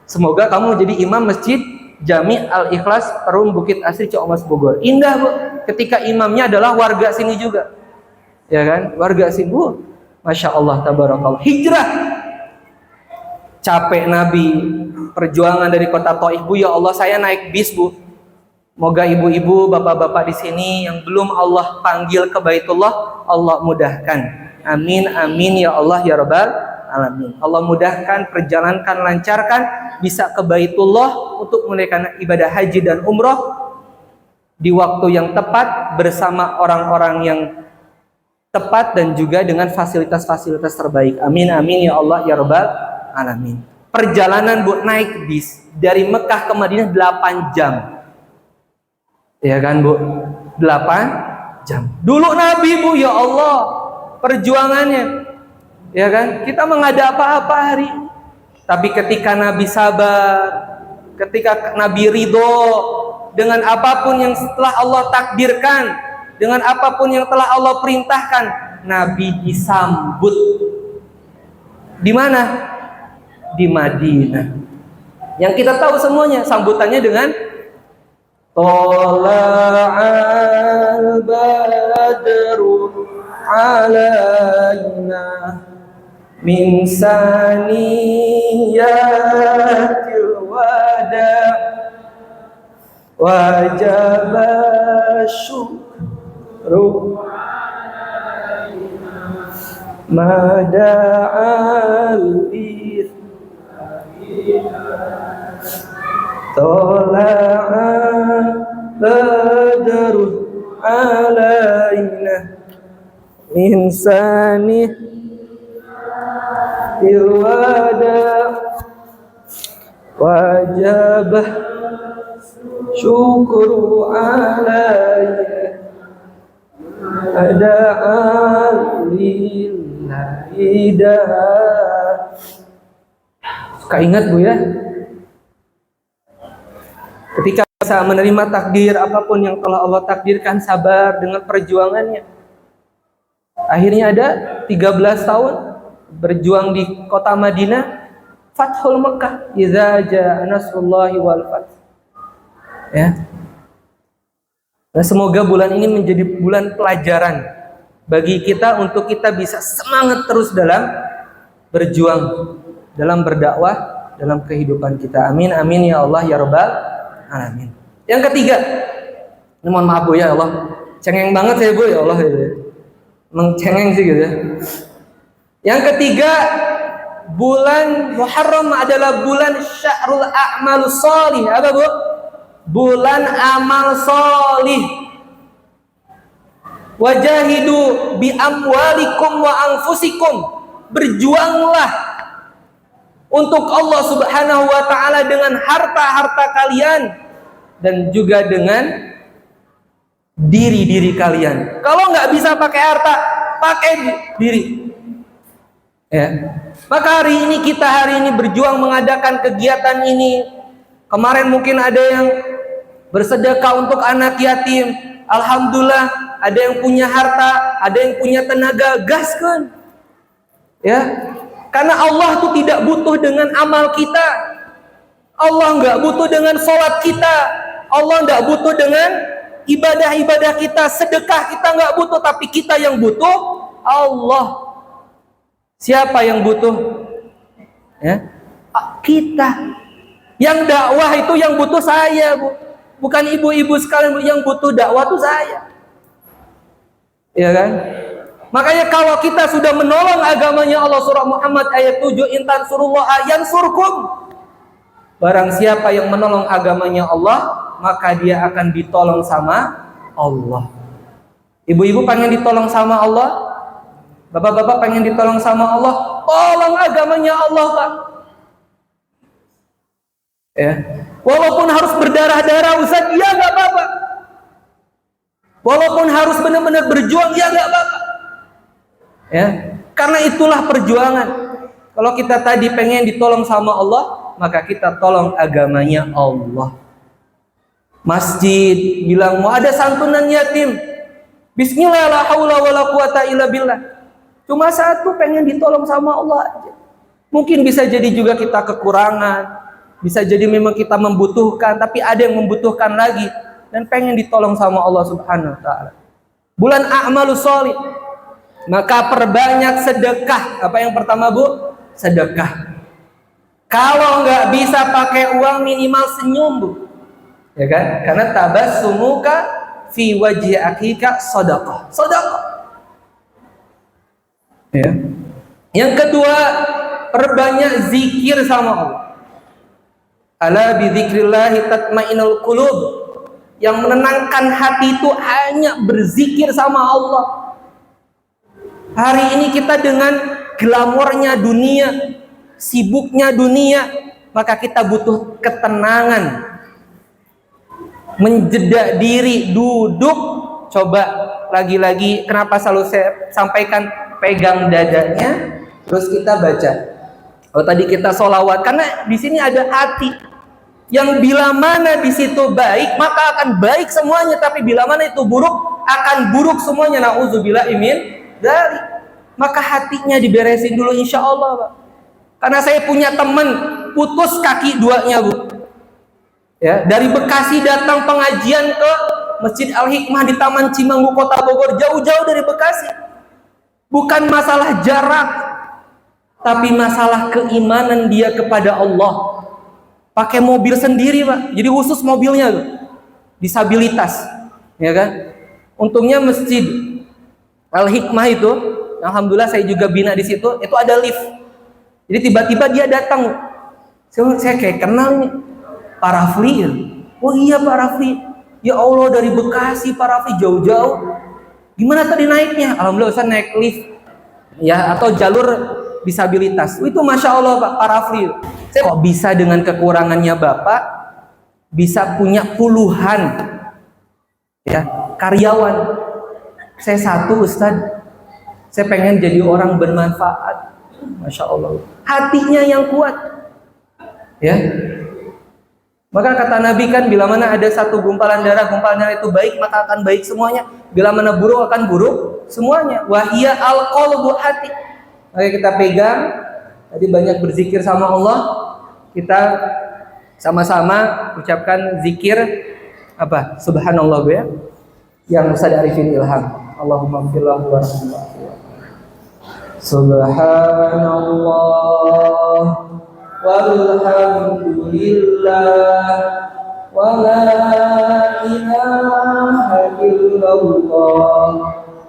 Semoga kamu jadi imam Masjid Jami Al-Ikhlas Perum Bukit Asri Ciamas Bogor. Indah Bu, ketika imamnya adalah warga sini juga. Ya kan? Warga sini Bu. Masya Allah tabarakallah. Hijrah. Capek Nabi, perjuangan dari kota Taif Bu, ya Allah saya naik bis Bu. Moga ibu-ibu, bapak-bapak di sini yang belum Allah panggil ke Baitullah, Allah mudahkan. Amin amin ya Allah ya Rabbal alamin. Allah mudahkan, perjalankan, lancarkan, bisa ke Baitullah untuk menunaikan ibadah haji dan umroh di waktu yang tepat bersama orang-orang yang tepat dan juga dengan fasilitas-fasilitas terbaik. Amin amin ya Allah ya Rabbal alamin. Perjalanan Bu naik bis dari Mekah ke Madinah 8 jam. Ya kan Bu? 8 jam. Dulu Nabi Bu, ya Allah, perjuangannya. Ya kan? Kita mengada apa-apa hari ini. Tapi ketika Nabi sabar, ketika Nabi ridho dengan apapun yang telah Allah takdirkan, dengan apapun yang telah Allah perintahkan, Nabi disambut. Di mana? Di Madinah. Yang kita tahu semuanya, sambutannya dengan Tala'al badru alaina min saniyatil wada wajaba syukru mada'al Tala'al badru alaina min saniyatil wada wajabah syukru alaina ada'an lillahi dah. Suka ingat Bu ya, ketika bisa menerima takdir apapun yang telah Allah takdirkan, sabar dengan perjuangannya. Akhirnya ada 13 tahun berjuang di kota Madinah, Fathul Mekah, idza jaa nasrullahi wal fath. Ya. Nah, semoga bulan ini menjadi bulan pelajaran bagi kita untuk kita bisa semangat terus dalam berjuang, dalam berdakwah, dalam kehidupan kita. Amin amin ya Allah ya Rabbal alamin. Yang ketiga, Ini mohon maaf Bu ya Allah, cengeng banget saya Bu ya Allah gitu. Emang cengeng sih gitu ya. Yang ketiga, bulan Muharram adalah bulan Syahrul A'mal Sholih. Apa Bu? Bulan amal sholih. Wajahidu bi amwalikum wa anfusikum. Berjuanglah untuk Allah Subhanahu wa taala dengan harta-harta kalian dan juga dengan diri-diri kalian. Kalau nggak bisa pakai harta, pakai diri. Ya. Maka hari ini berjuang mengadakan kegiatan ini. Kemarin mungkin ada yang bersedekah untuk anak yatim. Alhamdulillah, ada yang punya harta, ada yang punya tenaga, gaskan. Ya. Karena Allah tuh tidak butuh dengan amal kita. Allah nggak butuh dengan sholat kita. Allah nggak butuh dengan ibadah-ibadah kita, sedekah kita nggak butuh, tapi kita yang butuh Allah. Siapa yang butuh? Ya, kita. Yang dakwah itu yang butuh saya, Bu. Bukan ibu-ibu sekalian, yang butuh dakwah itu saya. Ya kan? Makanya kalau kita sudah menolong agamanya Allah, surah Muhammad ayat 7, in tansurullaha yansurkum. Barang siapa yang menolong agamanya Allah, maka dia akan ditolong sama Allah. Ibu-ibu pengen ditolong sama Allah? Bapak-bapak pengen ditolong sama Allah? Tolong agamanya Allah, Pak. Ya. Walaupun harus berdarah-darah, Ustaz, ya nggak apa-apa. Walaupun harus benar-benar berjuang, ya nggak apa-apa. Ya, karena itulah perjuangan. Kalau kita tadi pengen ditolong sama Allah, maka kita tolong agamanya Allah. Masjid bilang mau ada santunan yatim. Bismillah, la haula wala quwata illa billah. Cuma satu, pengen ditolong sama Allah aja. Mungkin bisa jadi juga kita kekurangan. Bisa jadi memang kita membutuhkan, tapi ada yang membutuhkan lagi dan pengen ditolong sama Allah Subhanahu wa taala. Bulan A'malus Sholih. Maka perbanyak sedekah. Apa yang pertama, Bu? Sedekah. Kalau nggak bisa pakai uang, minimal senyum, Bu. Ya kan? Karena tabassumuka fi wajhi akhika shadaqah. Shadaqah. Ya. Yang kedua, perbanyak zikir sama Allah. Ala bi dzikrillahi tatma'innul qulub. Yang menenangkan hati itu hanya berzikir sama Allah. Hari ini kita dengan glamornya dunia, sibuknya dunia, maka kita butuh ketenangan. Menjeda diri, duduk, coba lagi-lagi, kenapa selalu saya sampaikan, pegang dadanya, terus kita baca. Oh, tadi kita sholawat, karena di sini ada hati. Yang bila mana di situ baik, maka akan baik semuanya. Tapi bila mana itu buruk, akan buruk semuanya. Nauzubillah min dzalik. Maka hatinya diberesin dulu, insya Allah, Pak. Karena saya punya teman putus kaki duanya, Bu. Ya, dari Bekasi datang pengajian ke Masjid Al-Hikmah di Taman Cimanggu, Kota Bogor, jauh-jauh dari Bekasi. Bukan masalah jarak, tapi masalah keimanan dia kepada Allah. Pakai mobil sendiri, Pak. Jadi khusus mobilnya, disabilitas, ya kan? Untungnya Masjid Al-Hikmah itu, alhamdulillah saya juga bina di situ, itu ada lift. Jadi tiba-tiba dia datang. Saya kayak kenal nih, Pak Rafli. Oh iya Pak Rafli. Ya Allah, dari Bekasi Pak Rafli jauh-jauh. Gimana tadi naiknya? Alhamdulillah saya naik lift. Ya, atau jalur disabilitas. Itu Masya Allah Pak Rafli. Saya kok bisa dengan kekurangannya Bapak bisa punya puluhan ya karyawan. Saya satu, Ustaz. Saya pengen jadi orang bermanfaat. Masya Allah. Hatinya yang kuat. Ya. Maka kata Nabi kan, bila mana ada satu gumpalan darah itu baik, maka akan baik semuanya. Bila mana buruk, akan buruk semuanya. Wahia al-qalbu, hati. Maka kita pegang. Tadi banyak berzikir sama Allah. Kita sama-sama ucapkan zikir apa? Subhanallah, Bu, ya. Yang Ustaz Arifin ilham. Allahumma ghfirlahu warhamhu. Subhanallah walhamdulillah wa la ilaha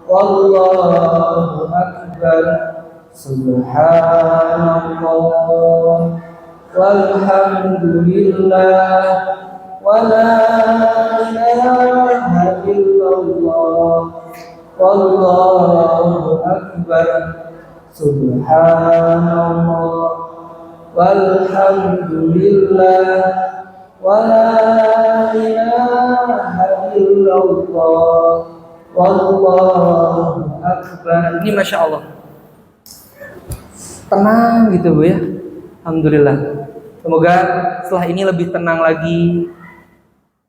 wallahu akbar, subhanallah, walhamdulillah, wala ilaha illallah, wallahu akbar, subhanallah, walhamdulillah, wala ilaha illallah, wallahu akbar. Ini Masya Allah, tenang gitu Bu ya. Alhamdulillah. Semoga setelah ini lebih tenang lagi,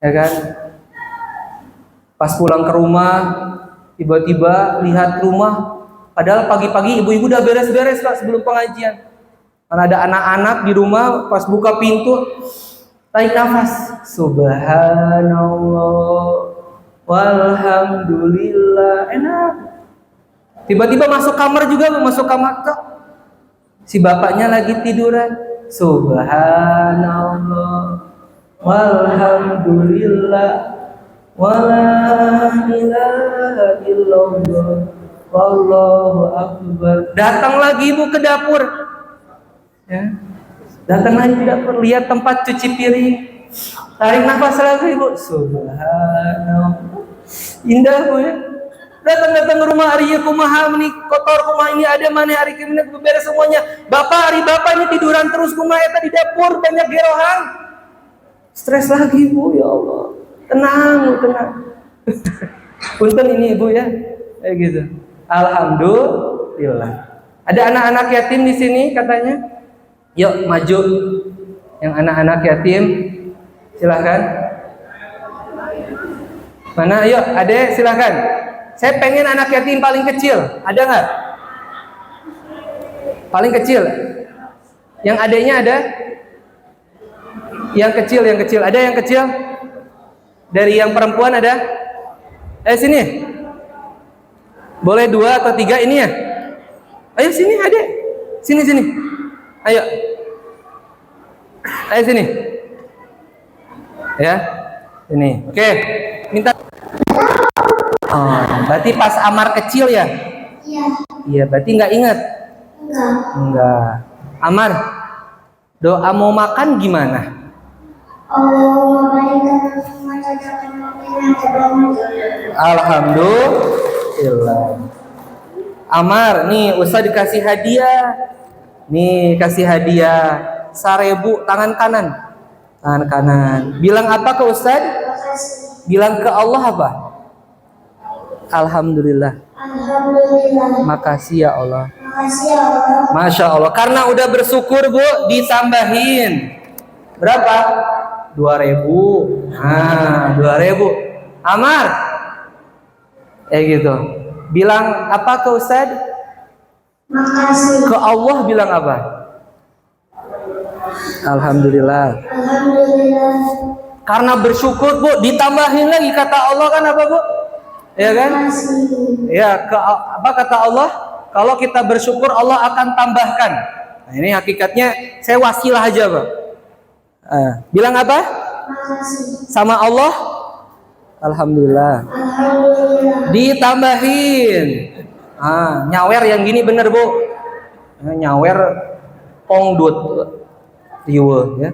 ya kan? Pas pulang ke rumah, tiba-tiba lihat rumah, padahal pagi-pagi ibu-ibu udah beres-beres Pak sebelum pengajian. Karena ada anak-anak di rumah, pas buka pintu, tarik nafas, subhanallah, walhamdulillah, enak. Tiba-tiba masuk kamar juga, masuk kamar kok. Si bapaknya lagi tiduran, subhanallah, walhamdulillah, wala ilaha illallah, wallahu akbar. Datang lagi ibu ke dapur, ya. Datang lagi ke dapur, lihat tempat cuci piring, tarik nafas lagi ibu, subhanallah, indah Bu ya. Datang-datang ke rumah hari ya kumaha ini kotor, kumaha ini ada mana hari ini beres semuanya. Bapak hari bapak ini tiduran terus kumaha eta di dapur banyak gerohan. Stres lagi Bu, ya Allah. Tenang Bu, tenang. Punten ini Ibu ya. Kayak gitu. Alhamdulillah. Ada anak-anak yatim di sini katanya. Yuk maju. Yang anak-anak yatim silahkan. Mana? Yuk, Adek silahkan. Saya pengen anak yatim paling kecil. Ada nggak? Paling kecil. Yang adeknya ada? Yang kecil, yang kecil. Ada yang kecil? Dari yang perempuan ada? Sini. Boleh 2 atau 3 ini ya? Ayo sini adek. Sini, sini. Ayo. Ayo sini. Ya. Ini. Oke. Minta. Oh, berarti pas Amar kecil ya? Iya. Iya, berarti nggak ingat? Enggak. Amar, doa mau makan gimana? Alhamdulillah. Amar, nih Ustaz dikasih hadiah. Nih kasih hadiah 1000 tangan kanan. Tangan kanan. Bilang apa ke Ustaz? Bilang ke Allah apa? Alhamdulillah. Alhamdulillah. Makasih ya Allah. Makasih ya Allah. Masya Allah. Karena udah bersyukur Bu, ditambahin berapa? 2000. Nah, 2000. Amar. Gitu. Bilang apa ke Ustaz? Makasih. Ke Allah bilang apa? Alhamdulillah. Alhamdulillah. Karena bersyukur Bu, ditambahin lagi kata Allah kan apa Bu? Ya kan? Ya, apa kata Allah? Kalau kita bersyukur Allah akan tambahkan. Nah, ini hakikatnya saya wasilah aja, Pak. Bilang apa? Makasih. Sama Allah? Alhamdulillah. Alhamdulillah. Ditambahin. Nyawer yang gini bener Bu. Nyawer pongdut. Riwe ya.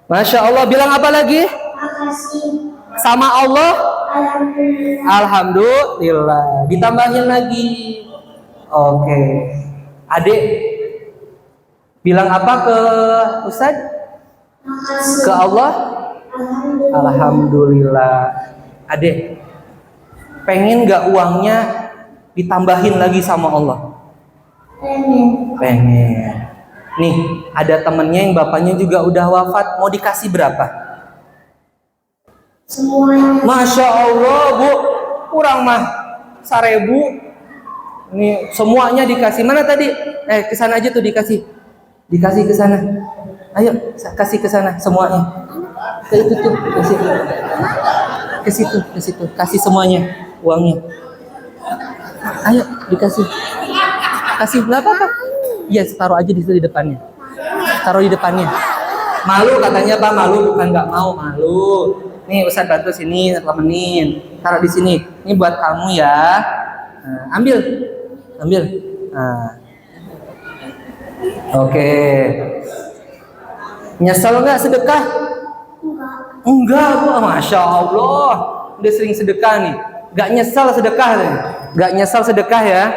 Masya Allah. Bilang apa lagi? Makasih. Sama Allah? Alhamdulillah. Alhamdulillah. Ditambahin lagi. Oke. Adik bilang apa ke Ustaz? Makasih. Ke Allah? Alhamdulillah. Alhamdulillah. Adik pengen gak uangnya ditambahin lagi sama Allah? Pengen. Pengen. Nih ada temennya yang bapaknya juga udah wafat, mau dikasih berapa? Semuanya. Masya Allah Bu, kurang mah 1000. Ini semuanya dikasih. Mana tadi? Ke sana aja tuh dikasih. Dikasih ke sana. Ayo kasih ke sana semuanya. Ke itu tuh, kasih. Ke situ, ke situ. Kasih semuanya uangnya. Ayo dikasih. Kasih berapa Pak? Iya, taruh aja di situ di depannya. Taruh di depannya. Malu katanya Pak, malu bukan nggak mau, malu. Nih Ustaz bantu sini, temenin. Taruh di sini. Ini buat kamu ya. Ambil. Nah. Oke. Nyesel nggak sedekah? Enggak, Bu. Masya Allah. Udah sering sedekah nih. Gak nyesel sedekah nih. Gak nyesel sedekah ya.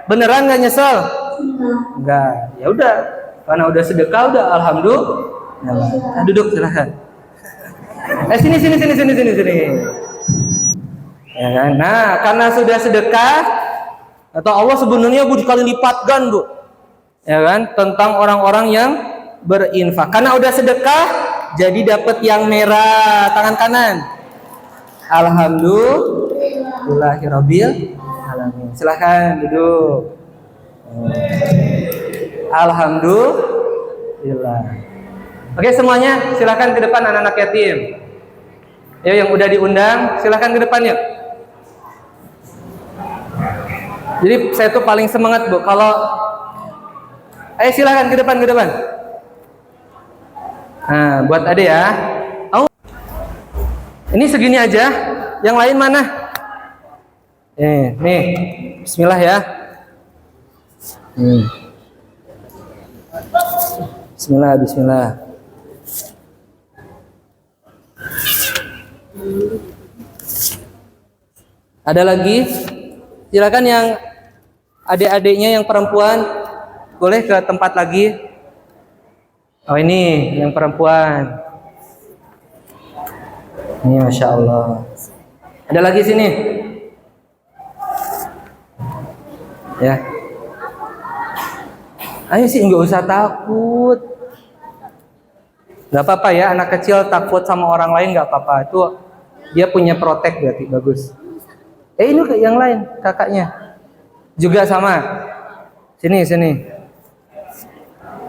Beneran gak nyesel? Enggak. Ya udah. Karena udah sedekah udah alhamdulillah. Nah, duduk silahkan. Sini. Ya kan? Nah, karena sudah sedekah atau Allah sebenarnya Bu dikali lipatkan, Bu. Ya kan? Tentang orang-orang yang berinfak. Karena udah sedekah jadi dapat yang merah tangan kanan. Alhamdulillahirabbil alamin. Silahkan duduk. Alhamdulillah. Oke semuanya, silahkan ke depan anak-anak yatim. Ayo yang udah diundang, silahkan ke depan yuk. Jadi saya tuh paling semangat Bu kalau silahkan ke depan. Nah, buat Ade ya. Oh. Ini segini aja. Yang lain mana? Nih. Bismillah ya. Bismillah. Ada lagi? Silakan yang adik-adiknya yang perempuan boleh ke tempat lagi. Oh ini yang perempuan. Ini Masya Allah. Ada lagi sini. Ya. Ayo sih nggak usah takut. Nggak apa-apa ya, anak kecil takut sama orang lain nggak apa-apa. Itu dia punya protek berarti bagus. Ini yang lain kakaknya juga sama. Sini.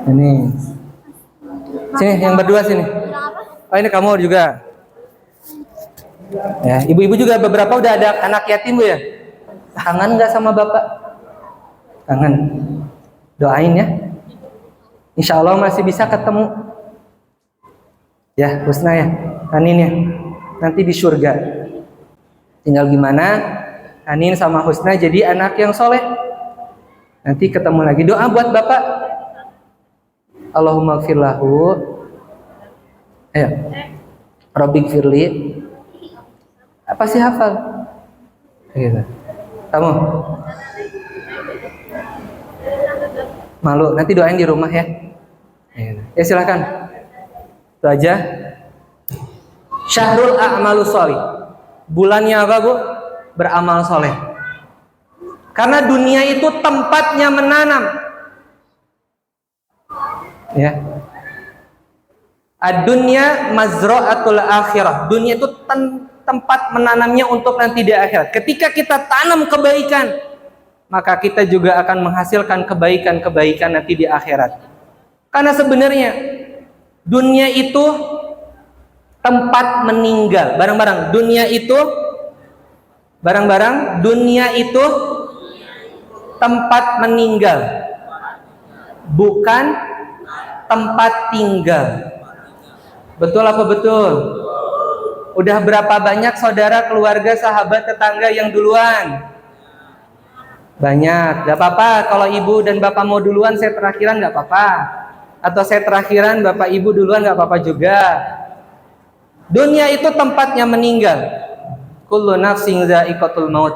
Ini. Sini yang berdua sini. Oh ini kamu juga. Ya, ibu-ibu juga beberapa udah ada anak yatim Bu ya. Kangen nggak sama bapak? Kangen. Doain ya. Insya Allah masih bisa ketemu. Ya, Husna ya. Anin ya. Nanti di surga. Tinggal gimana? Anin sama Husna jadi anak yang soleh. Nanti ketemu lagi. Doa buat bapak. Allahumma gfirlahu. Ayo. Rabbik firli. Apa sih hafal? Gitu. Kamu? Malu. Nanti doain di rumah ya. Ya silakan. Itu aja. Syahrul a'malus sholih. Bulannya apa Bu? Beramal soleh. Karena dunia itu tempatnya menanam. Ya. Ad-dunya mazra'atul akhirah. Dunia itu tempat menanamnya untuk nanti di akhirat. Ketika kita tanam kebaikan, maka kita juga akan menghasilkan kebaikan-kebaikan nanti di akhirat. Karena sebenarnya dunia itu tempat meninggal. Dunia itu tempat meninggal, bukan tempat tinggal. Betul apa betul? Udah berapa banyak saudara, keluarga, sahabat, tetangga yang duluan? Banyak. Gak apa-apa kalau ibu dan bapak mau duluan, saya terakhiran gak apa-apa. Atau saya terakhiran, bapak ibu duluan gak apa-apa juga. Dunia itu tempatnya meninggal. Kullu nafsin za'iqatul maut.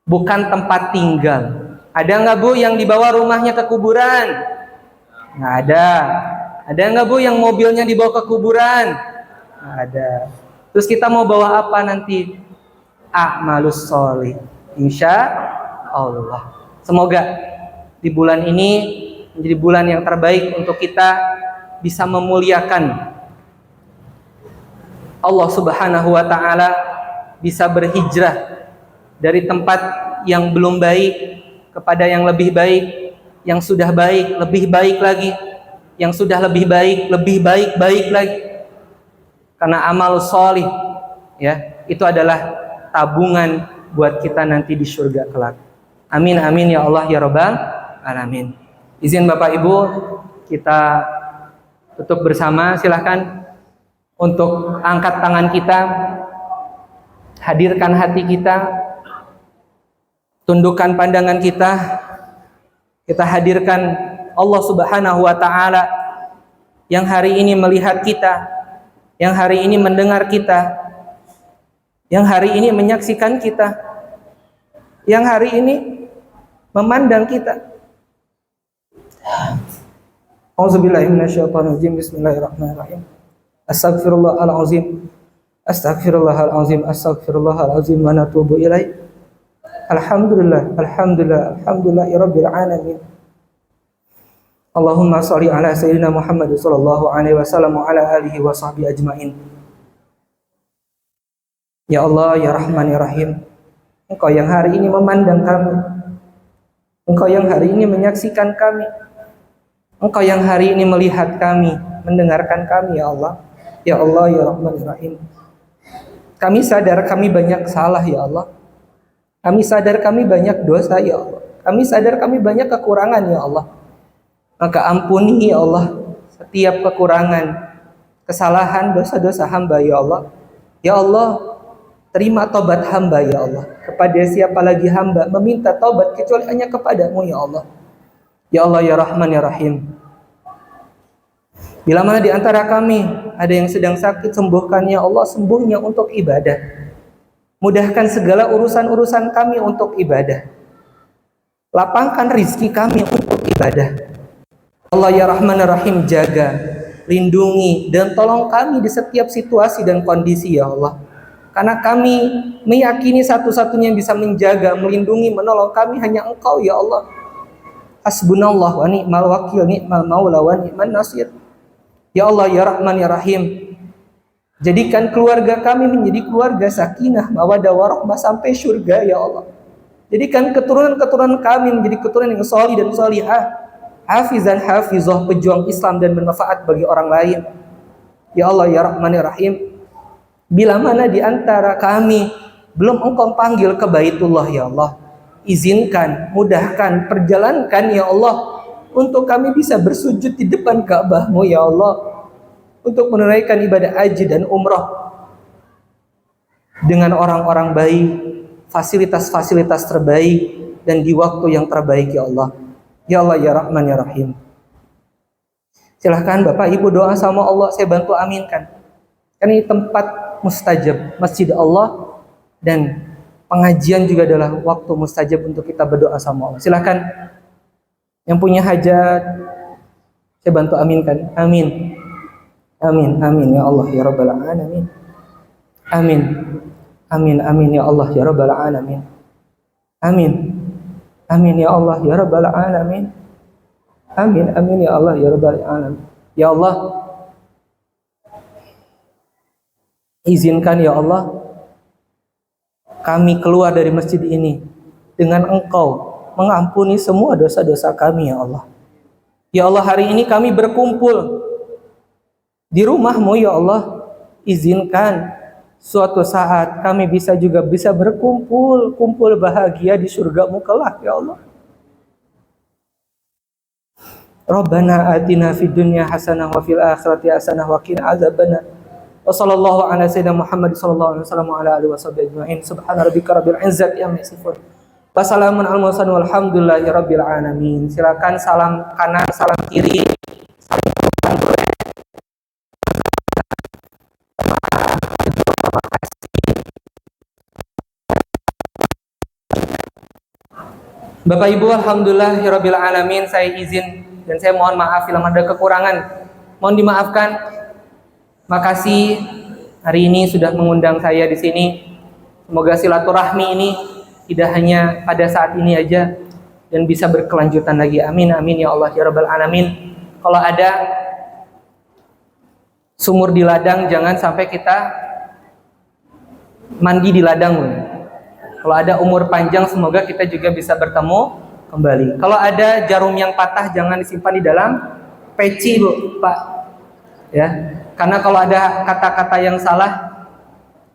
Bukan tempat tinggal. Ada nggak Bu yang dibawa rumahnya ke kuburan? Nggak ada. Ada nggak Bu yang mobilnya dibawa ke kuburan? Nggak ada. Terus kita mau bawa apa nanti? A'malus sholih. Insya Allah. Semoga di bulan ini menjadi bulan yang terbaik untuk kita bisa memuliakan Allah Subhanahu wa Ta'ala, bisa berhijrah dari tempat yang belum baik kepada yang lebih baik, yang sudah baik, lebih baik lagi, yang sudah lebih baik lagi. Karena amal sholih ya, itu adalah tabungan buat kita nanti di surga kelak. Amin amin ya Allah ya Rabbal alamin. Izin Bapak Ibu kita tutup bersama, silahkan untuk angkat tangan kita, hadirkan hati kita, tundukkan pandangan kita hadirkan Allah Subhanahu wa taala yang hari ini melihat kita, yang hari ini mendengar kita, yang hari ini menyaksikan kita, yang hari ini memandang kita. Auzubillahi minasyaitonirrajim. Bismillahirrahmanirrahim. Astaghfirullahalazim. Astaghfirullahalazim. Astaghfirullahalazim wa natubu ilaih. Alhamdulillah, alhamdulillah, alhamdulillahirabbil alamin. Allahumma shalli ala sayyidina Muhammad sallallahu alaihi wasallam wa ala alihi wa sahbihi ajmain. Ya Allah, ya Rahman, ya Rahim, Engkau yang hari ini memandang kami, Engkau yang hari ini menyaksikan kami, Engkau yang hari ini melihat kami, mendengarkan kami, ya Allah. Ya Allah, ya Rahman, ya Rahim. Kami sadar kami banyak salah, ya Allah. Kami sadar kami banyak dosa, ya Allah. Kami sadar kami banyak kekurangan, ya Allah. Maka ampuni, ya Allah, setiap kekurangan, kesalahan, dosa-dosa hamba, ya Allah. Ya Allah, terima taubat hamba, ya Allah. Kepada siapa lagi hamba meminta taubat kecuali hanya kepadamu, ya Allah. Ya Allah, ya Rahman, ya Rahim. Bila mana di antara kami ada yang sedang sakit, sembuhkan, ya Allah, sembuhnya untuk ibadah. Mudahkan segala urusan-urusan kami untuk ibadah. Lapangkan rizki kami untuk ibadah. Allah, ya Rahman, ya Rahim, jaga, lindungi, dan tolong kami di setiap situasi dan kondisi, ya Allah. Karena kami meyakini satu-satunya yang bisa menjaga, melindungi, menolong kami hanya Engkau, ya Allah. Hasbunallah wa ni'mal wakil, ni'mal maula wa ni'man nasir. Ya Allah, ya Rahman, ya Rahim, jadikan keluarga kami menjadi keluarga sakinah, mawaddah, warahmah sampai surga, ya Allah. Jadikan keturunan-keturunan kami menjadi keturunan yang solih dan solihah, hafizan hafizah, pejuang Islam dan bermanfaat bagi orang lain. Ya Allah, ya Rahman, ya Rahim, bila mana di antara kami belum Engkau panggil ke Baitullah, ya Allah, izinkan, mudahkan, perjalankan, ya Allah, untuk kami bisa bersujud di depan Ka'bah-Mu, ya Allah, untuk menunaikan ibadah haji dan umrah dengan orang-orang baik, fasilitas-fasilitas terbaik, dan di waktu yang terbaik, ya Allah. Ya Allah, ya Rahman, ya Rahim. Silahkan Bapak Ibu doa sama Allah, saya bantu aminkan. Karena ini tempat mustajab, masjid Allah, dan pengajian juga adalah waktu mustajab untuk kita berdoa sama Allah. Silahkan yang punya hajat, saya bantu aminkan. Amin. Amin, amin, ya Allah, ya Rabbal Alamin. Amin. Amin, amin, ya Allah, ya Rabbal Alamin. Amin. Amin, ya Allah, ya Rabbal Alamin. Amin, amin, ya Allah, ya Rabbal Alamin. Ya Allah, izinkan, ya Allah, kami keluar dari masjid ini dengan Engkau mengampuni semua dosa-dosa kami, ya Allah. Ya Allah, hari ini kami berkumpul di rumah-Mu, ya Allah. Izinkan suatu saat kami bisa berkumpul, kumpul bahagia di surga-Mu kelak, ya Allah. Rabbana atina fid dunya hasanah wa fil akhirati hasanah wa qina azabannar. Wa sallallahu ala sayyidina Muhammad sallallahu alaihi wasallam wa ala alihi washabihi ajmain. Subhana rabbika rabbil izzati amma yasifun. Wassalamun alal mursalin walhamdulillahi rabbil alamin. Silakan salam kanan, salam kiri. Bapak Ibu, alhamdulillahirabbil alamin, saya izin dan saya mohon maaf bila ada kekurangan. Mohon dimaafkan. Makasih hari ini sudah mengundang saya di sini. Semoga silaturahmi ini tidak hanya pada saat ini aja dan bisa berkelanjutan lagi. Amin, amin, ya Allah, ya Rabbal Alamin. Kalau ada sumur di ladang, jangan sampai kita mandi di ladang. Kalau ada umur panjang, semoga kita juga bisa bertemu kembali. Kalau ada jarum yang patah, jangan disimpan di dalam peci, Bu, Pak. Ya, karena kalau ada kata-kata yang salah,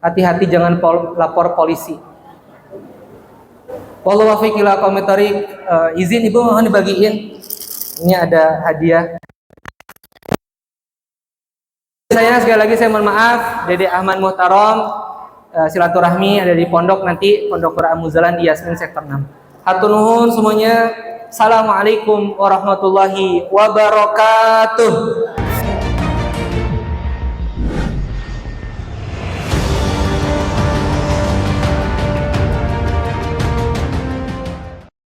hati-hati, jangan lapor polisi. Wallahu wafiq ila aqwamit thoriq. Izin Ibu, mohon dibagiin. Ini ada hadiah. Saya sekali lagi saya mohon maaf, Dede Ahmad Muhtarom, silaturahmi ada di pondok nanti, Pondok Quran Muzalan di Yasmin Sektor 6. Hatur nuhun semuanya. Assalamualaikum warahmatullahi wabarakatuh.